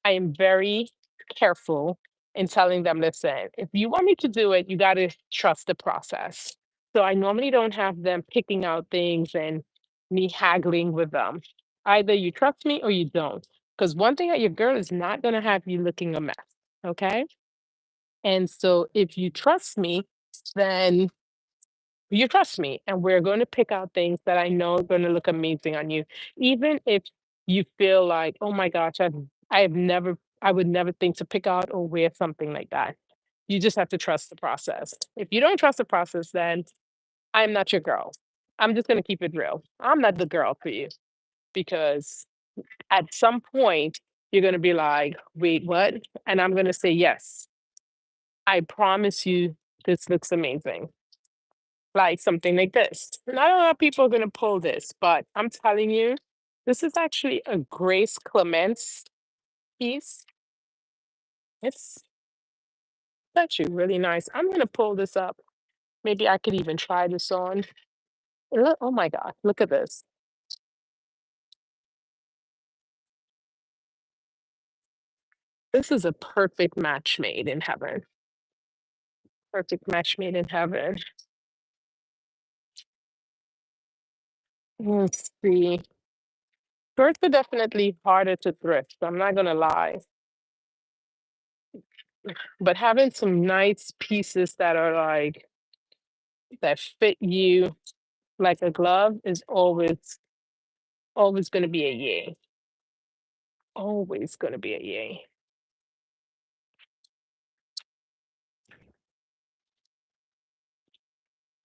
I am very careful in telling them, listen, if you want me to do it, you got to trust the process. So I normally don't have them picking out things and me haggling with them. Either you trust me or you don't. Because one thing that your girl is not going to have you looking a mess. Okay. And so if you trust me, then you trust me. And we're going to pick out things that I know are going to look amazing on you. Even if you feel like, oh my gosh, I would never think to pick out or wear something like that. You just have to trust the process. If you don't trust the process, then I'm not your girl. I'm just gonna keep it real. I'm not the girl for you because at some point you're gonna be like, wait, what? And I'm gonna say, yes, I promise you this looks amazing. Like something like this. Not a lot of people are gonna pull this, but I'm telling you, this is actually a Grace Clements piece. It's actually really nice. I'm gonna pull this up. Maybe I could even try this on. Look, oh my God, look at this. This is a perfect match made in heaven. Perfect match made in heaven. Let's see. Shirts are definitely harder to thrift. I'm not gonna lie. But having some nice pieces that are like that fit you like a glove is always gonna be a yay. Always gonna be a yay.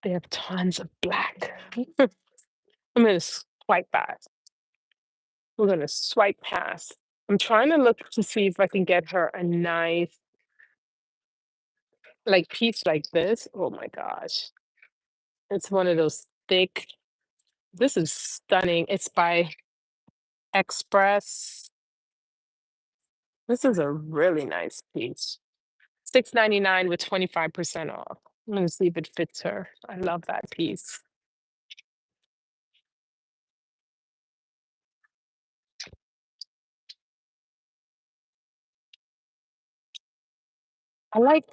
They have tons of black. I'm gonna swipe past. We're gonna swipe past. I'm trying to look to see if I can get her a nice like piece like this. Oh my gosh. It's one of those thick. This is stunning. It's by Express. This is a really nice piece. 6.99 with 25% off. I'm gonna see if it fits her. I love that piece. I like,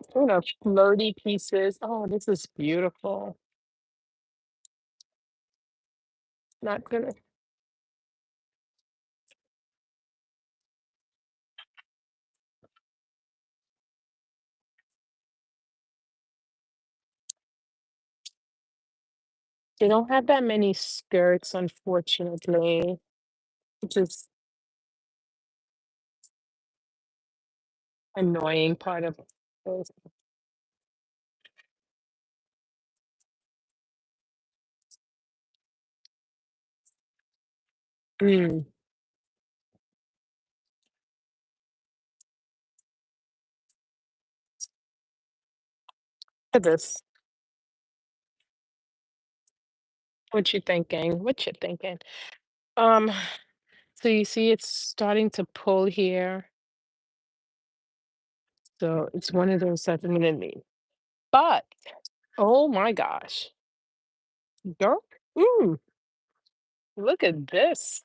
flirty pieces. Oh, this is beautiful. Not gonna, they don't have that many skirts, unfortunately, which is annoying part of this. Mm, look at this. What you thinking? What you thinking? Um, so you see it's starting to pull here. So it's one of those that I'm gonna need. But oh my gosh, girl, mm, look at this.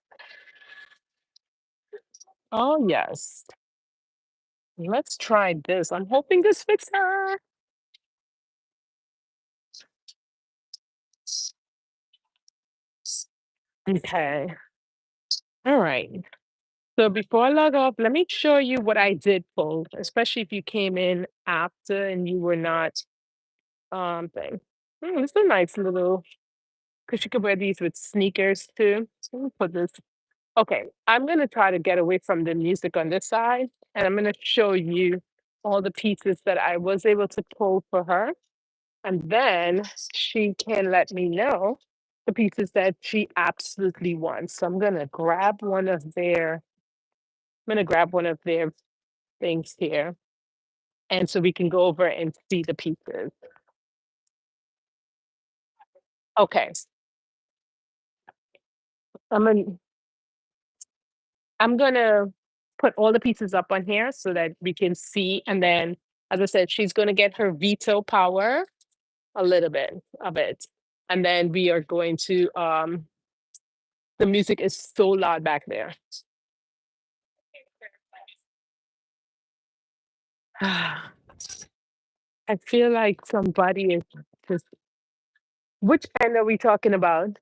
Oh yes. Let's try this. I'm hoping this fits her. Okay. All right. So before I log off, let me show you what I did pull, especially if you came in after and you were not thing. It's a nice little because you could wear these with sneakers too. Let me put this. Okay, I'm gonna try to get away from the music on this side, and I'm gonna show you all the pieces that I was able to pull for her. And then she can let me know the pieces that she absolutely wants. So I'm gonna grab one of their things here. And so we can go over and see the pieces. Okay. I'm gonna I'm gonna put all the pieces up on here so that we can see. And then as I said, she's gonna get her veto power a little bit of it. And then we are going to the music is so loud back there. I feel like somebody is just which end are we talking about?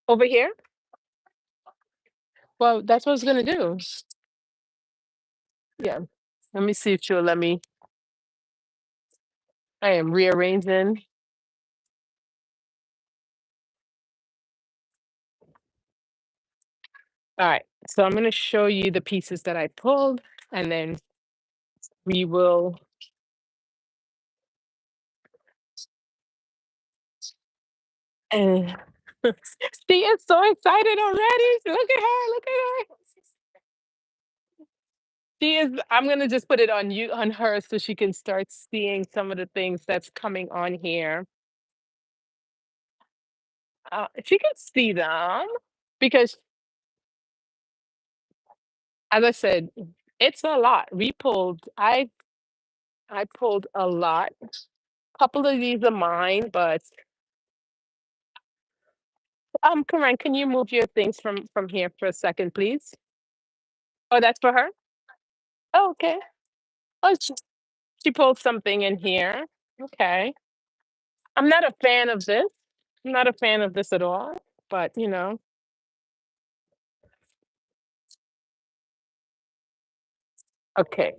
Over here? Well, that's what I was gonna do. Yeah. Let me see if she'll let me. I am rearranging. All right. So I'm going to show you the pieces that I pulled, and then we will. And she is so excited already. Look at her. Look at her. She is. I'm gonna just put it on you on her so she can start seeing some of the things that's coming on here. She can see them because, as I said, it's a lot. We pulled. I pulled a lot. Couple of these are mine, but Karen, can you move your things from here for a second, please? Oh, that's for her. Oh, okay. Oh, she pulled something in here. Okay. I'm not a fan of this. I'm not a fan of this at all. But okay.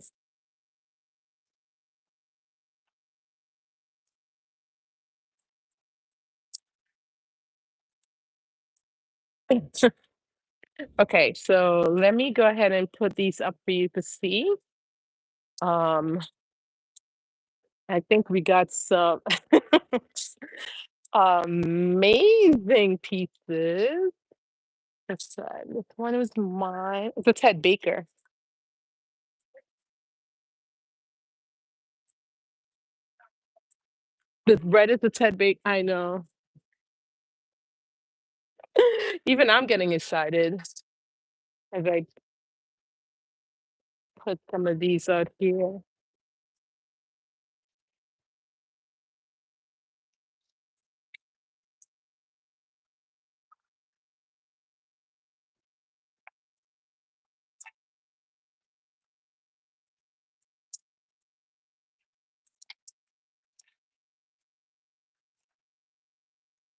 Okay, so let me go ahead and put these up for you to see. Um, I think we got some amazing pieces. This one was mine. It's a Ted Baker. The red is a Ted Baker. I know. Even I'm getting excited as I put some of these out here.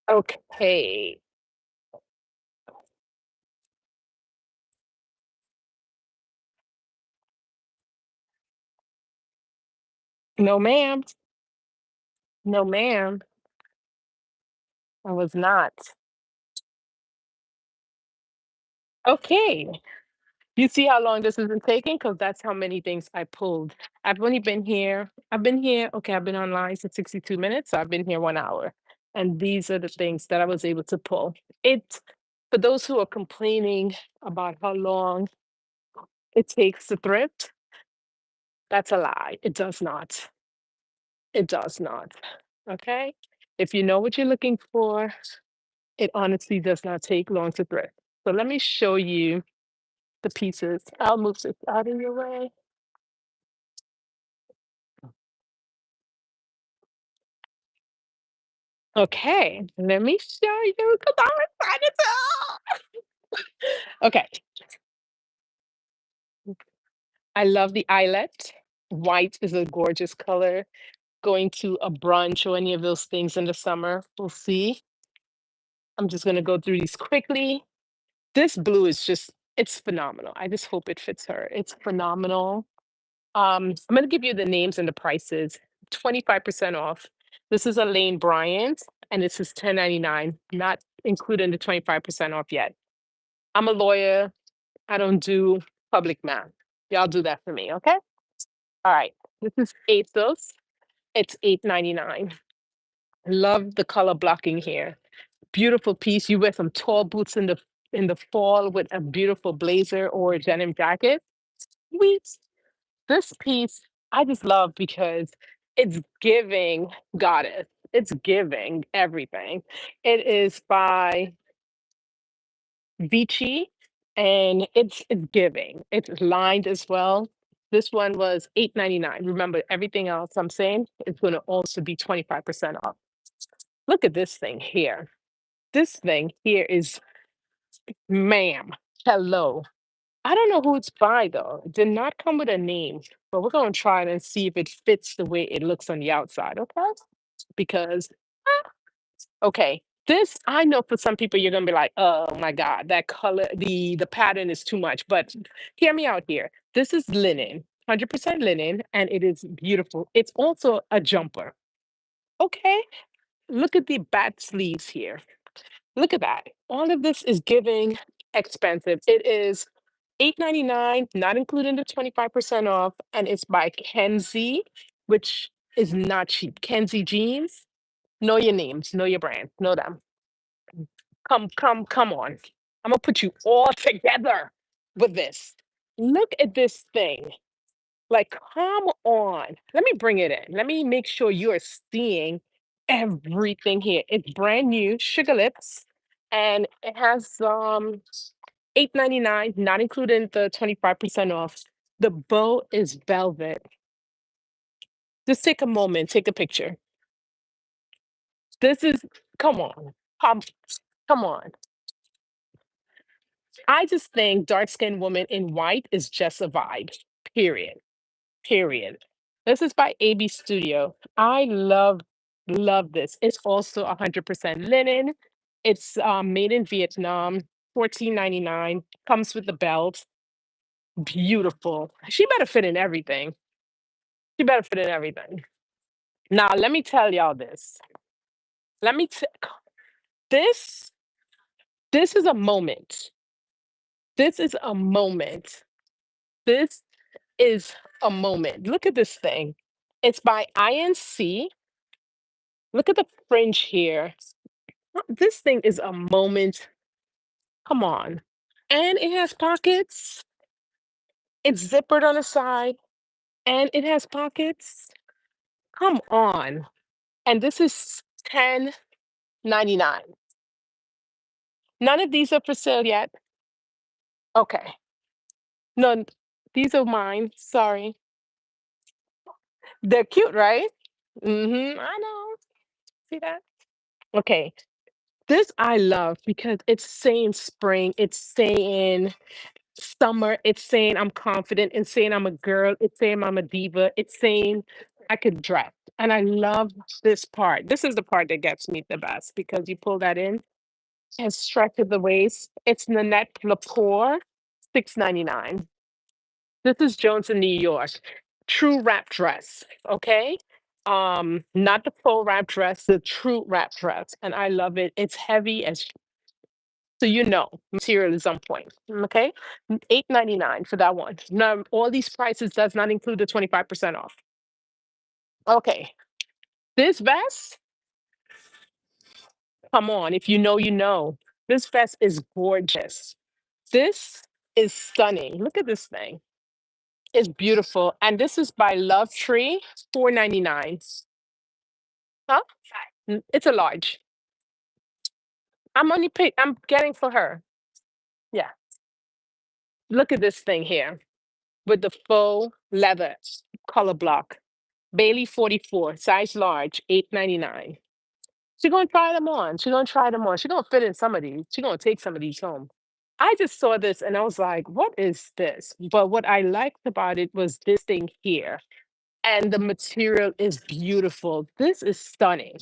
Okay. No, ma'am. No, ma'am. I was not. Okay. You see how long this has been taking? Because that's how many things I pulled. I've been here, okay, I've been online for 62 minutes, so I've been here 1 hour. And these are the things that I was able to pull. It For those who are complaining about how long it takes to thrift, that's a lie. It does not. It does not. Okay? If you know what you're looking for, it honestly does not take long to thrift. So let me show you the pieces. I'll move this out of your way. Okay, let me show you because I'm excited too. Okay, I love the eyelet. White is a gorgeous color. Going to a brunch or any of those things in the summer, we'll see. I'm just gonna go through these quickly. This blue is just, it's phenomenal. I just hope it fits her. It's phenomenal. I'm gonna give you the names and the prices. 25% off. This is a Lane Bryant, and this is 10.99, not including the 25% off yet. I'm a lawyer. I don't do public math. Y'all do that for me, okay? All right. This is ASOS. It's 8.99. Love the color blocking here. Beautiful piece. You wear some tall boots in the fall with a beautiful blazer or a denim jacket. Sweet. This piece I just love because it's giving goddess. It's giving everything. It is by Vici, and it's giving. It's lined as well. This one was 8.99. Remember, everything else I'm saying is going to also be 25% off. Look at this thing here. This thing here is, ma'am, hello. I don't know who it's by though. It did not come with a name, but we're going to try it and see if it fits the way it looks on the outside, okay? Because okay. This, I know for some people you're gonna be like, oh my God, that color, the pattern is too much. But hear me out here. This is linen, 100% linen, and it is beautiful. It's also a jumper. Okay. Look at the bat sleeves here. Look at that. All of this is giving expensive. It is 8.99, not including the 25% off, and it's by Kenzie, which is not cheap. Kenzie jeans. Know your names, know your brand, know them. Come on. I'm gonna put you all together with this. Look at this thing. Like, come on. Let me bring it in. Let me make sure you are seeing everything here. It's brand new, Sugar Lips, and it has 8.99, not including the 25% off. The bow is velvet. Just take a moment, take a picture. This is come on. Come, come on. I just think dark skinned woman in white is just a vibe. Period. Period. This is by AB Studio. I love this. It's also 100% linen. It's made in Vietnam. 14.99. Comes with the belt. Beautiful. She better fit in everything. She better fit in everything. Now let me tell y'all this. Let me t- this this is a moment. This is a moment. This is a moment. Look at this thing. It's by INC. Look at the fringe here. This thing is a moment. Come on. And it has pockets. It's zippered on the side and it has pockets. Come on. And this is 10.99. None of these are for sale yet. Okay. No, these are mine. Sorry. They're cute, right? I know. See that? Okay. This I love because it's saying spring, it's saying summer, it's saying I'm confident, it's saying I'm a girl, it's saying I'm a diva, it's saying I could dress. And I love this part. This is the part that gets me the best because you pull that in and stretch at the waist. It's Nanette Lepore, 6.99. This is Jones in New York. True wrap dress. Okay. Not the full wrap dress, the true wrap dress. And I love it. It's heavy as so you know material is on point. Okay. 8.99 for that one. Now all these prices does not include the 25% off. Okay. This vest, come on. If you know, you know. This vest is gorgeous. This is stunning. Look at this thing. It's beautiful. And this is by Love Tree, 4.99. Huh? It's a large. I'm getting for her. Yeah. Look at this thing here with the faux leather color block. Bailey 44, size large, 8.99. She's gonna try them on. She's gonna try them on. She's gonna fit in some of these. She's gonna take some of these home. I just saw this and I was like, what is this? But what I liked about it was this thing here. And the material is beautiful. This is stunning.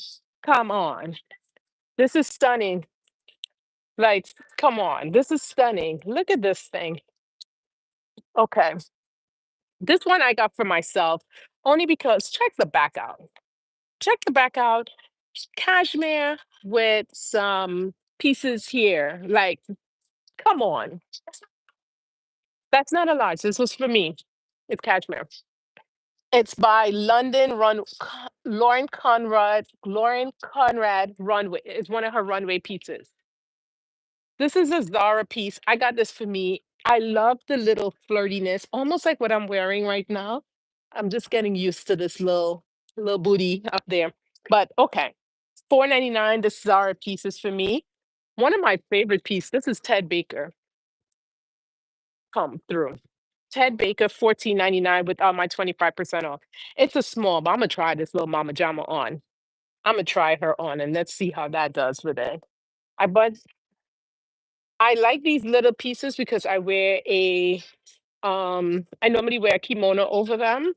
Come on. This is stunning. Like, come on. This is stunning. Look at this thing. Okay. This one I got for myself only because check the back out. Check the back out. Cashmere with some pieces here. Like, come on. That's not a large. This was for me. It's cashmere. It's by Lauren Conrad Runway. It's one of her runway pieces. This is a Zara piece. I got this for me. I love the little flirtiness, almost like what I'm wearing right now. I'm just getting used to this little booty up there. But okay. 4.99. This Zara piece is for me. One of my favorite pieces. This is Ted Baker. Come through. Ted Baker, 14.99 with all my 25% off. It's a small, but I'm gonna try this little mama jama on. I'm gonna try her on and let's see how that does with it. But I like these little pieces because I normally wear a kimono over them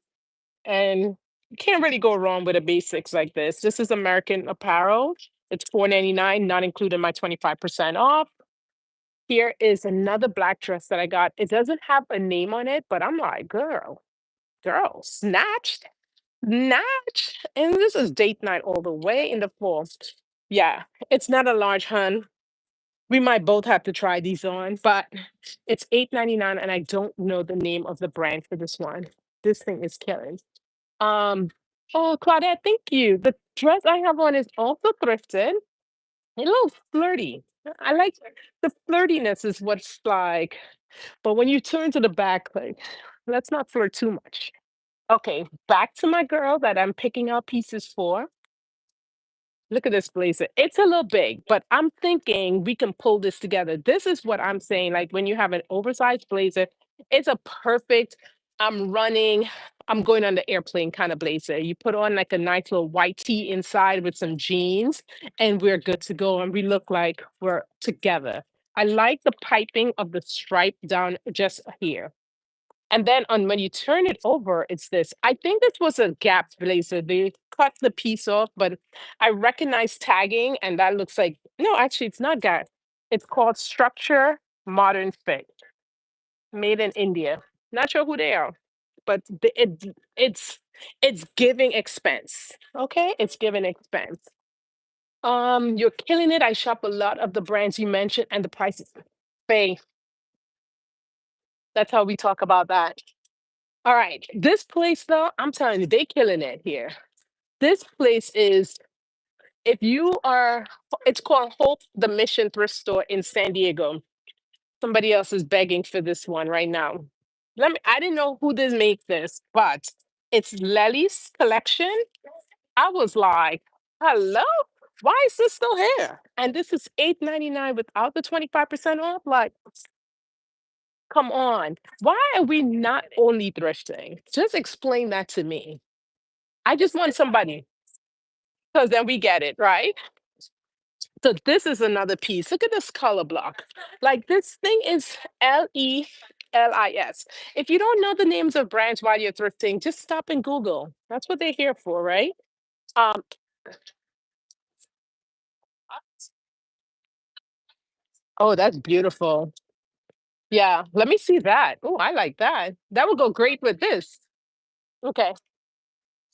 and you can't really go wrong with the basics like this. This is American Apparel. It's 4.99, not including my 25% off. Here is another black dress that I got. It doesn't have a name on it, but I'm like, girl, snatched, snatch. And this is date night all the way in the fall. Yeah, it's not a large hun. We might both have to try these on, but it's 8.99, and I don't know the name of the brand for this one. This thing is killing. Um, oh, Claudette, thank you. The dress I have on is also thrifted. A little flirty. I like the flirtiness is what's like, but when you turn to the back, like, let's not flirt too much. Okay, back to my girl that I'm picking out pieces for. Look at this blazer. It's a little big, but I'm thinking we can pull this together. This is what I'm saying. Like when you have an oversized blazer, it's a perfect, I'm running, I'm going on the airplane kind of blazer. You put on like a nice little white tee inside with some jeans, and we're good to go. And we look like we're together. I like the piping of the stripe down just here. And then on when you turn it over, it's this. I think this was a Gap blazer. They cut the piece off, but I recognize tagging, and that looks like no, actually, it's not Gap. It's called Structure Modern Fit, made in India. Not sure who they are, but it's giving expense. Okay, it's giving expense. You're killing it. I shop a lot of the brands you mentioned, and the prices. Faye, that's how we talk about that. All right. This place though, I'm telling you, they killing it here. This place is if you are it's called Hope the Mission Thrift Store in San Diego. Somebody else is begging for this one right now. I didn't know who this makes this, but it's Lely's collection. I was like, hello? Why is this still here? And this is 8.99 without the 25% off. Like, come on. Why are we not only thrifting? Just explain that to me. I just want somebody, because then we get it, right? So this is another piece. Look at this color block. Like this thing is Lelis. If you don't know the names of brands while you're thrifting, just stop and Google. That's what they're here for, right? Um, oh, that's beautiful. Yeah, let me see that. Oh, I like that. That would go great with this. Okay,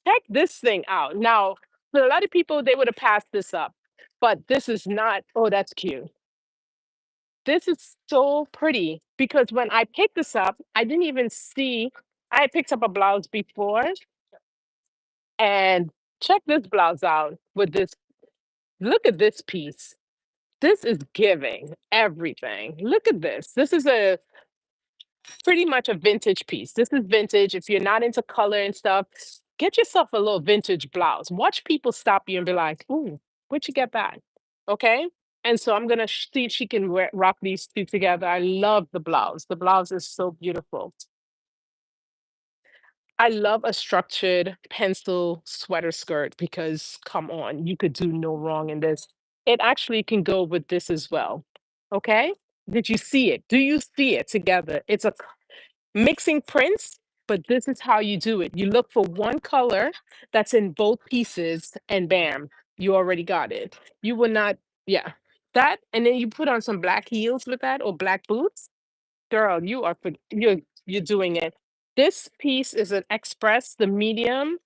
check this thing out. Now, for a lot of people, they would have passed this up, but this is not. Oh, that's cute. This is so pretty because when I picked this up, I didn't even see I had picked up a blouse before, and check this blouse out with this. Look at this piece. This is giving everything. Look at this. This is a pretty much a vintage piece. This is vintage. If you're not into color and stuff, get yourself a little vintage blouse. Watch people stop you and be like, "Ooh, where'd you get that?" Okay. And so I'm gonna see if she can rock these two together. I love the blouse. The blouse is so beautiful. I love a structured pencil sweater skirt because come on, you could do no wrong in this. It actually can go with this as well. Okay. Did you see it? Do you see it together? It's a mixing prints, but this is how you do it. You look for one color that's in both pieces, and bam, you already got it. You will not, yeah, that, and then you put on some black heels with that or black boots. Girl, you're doing it. This piece is an express, the medium,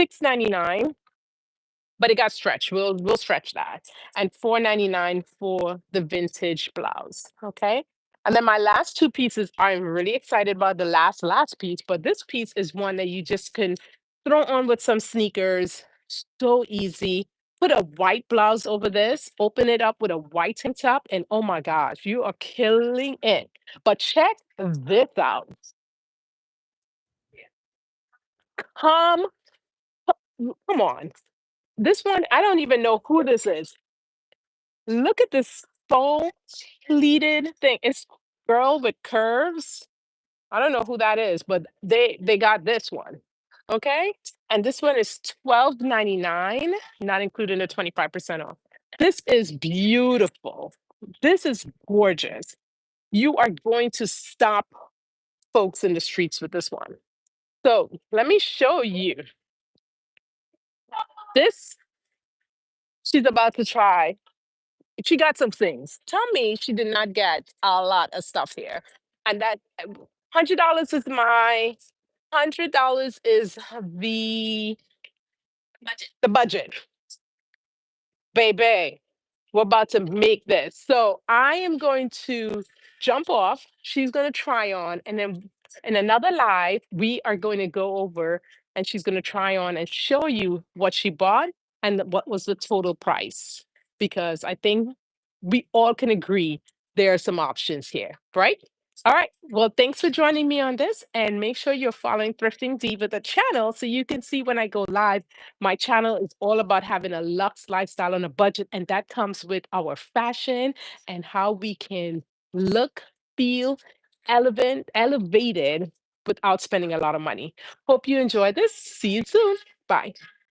6.99, but it got stretched. We'll stretch that. And 4.99 for the vintage blouse. Okay. And then my last two pieces, I'm really excited about the last piece, but this piece is one that you just can throw on with some sneakers. So easy. Put a white blouse over this, open it up with a white tank top, and oh my gosh, you are killing it. But check this out. Come, come on. This one, I don't even know who this is. Look at this full pleated thing. It's girl with curves. I don't know who that is, but they got this one. Okay? And this one is 12.99, not including the 25% off. This is beautiful. This is gorgeous. You are going to stop folks in the streets with this one. So let me show you. This she's about to try. She got some things. Tell me she did not get a lot of stuff here. And that $100 is my $100 is the budget, baby. We're about to make this. So I am going to jump off. She's going to try on. And then in another live, we are going to go over and she's going to try on and show you what she bought and what was the total price. Because I think we all can agree there are some options here, right? All right. Well, thanks for joining me on this. And make sure you're following Thrifting Diva, the channel, so you can see when I go live. My channel is all about having a luxe lifestyle on a budget, and that comes with our fashion and how we can look, feel elevated without spending a lot of money. Hope you enjoy this. See you soon. Bye.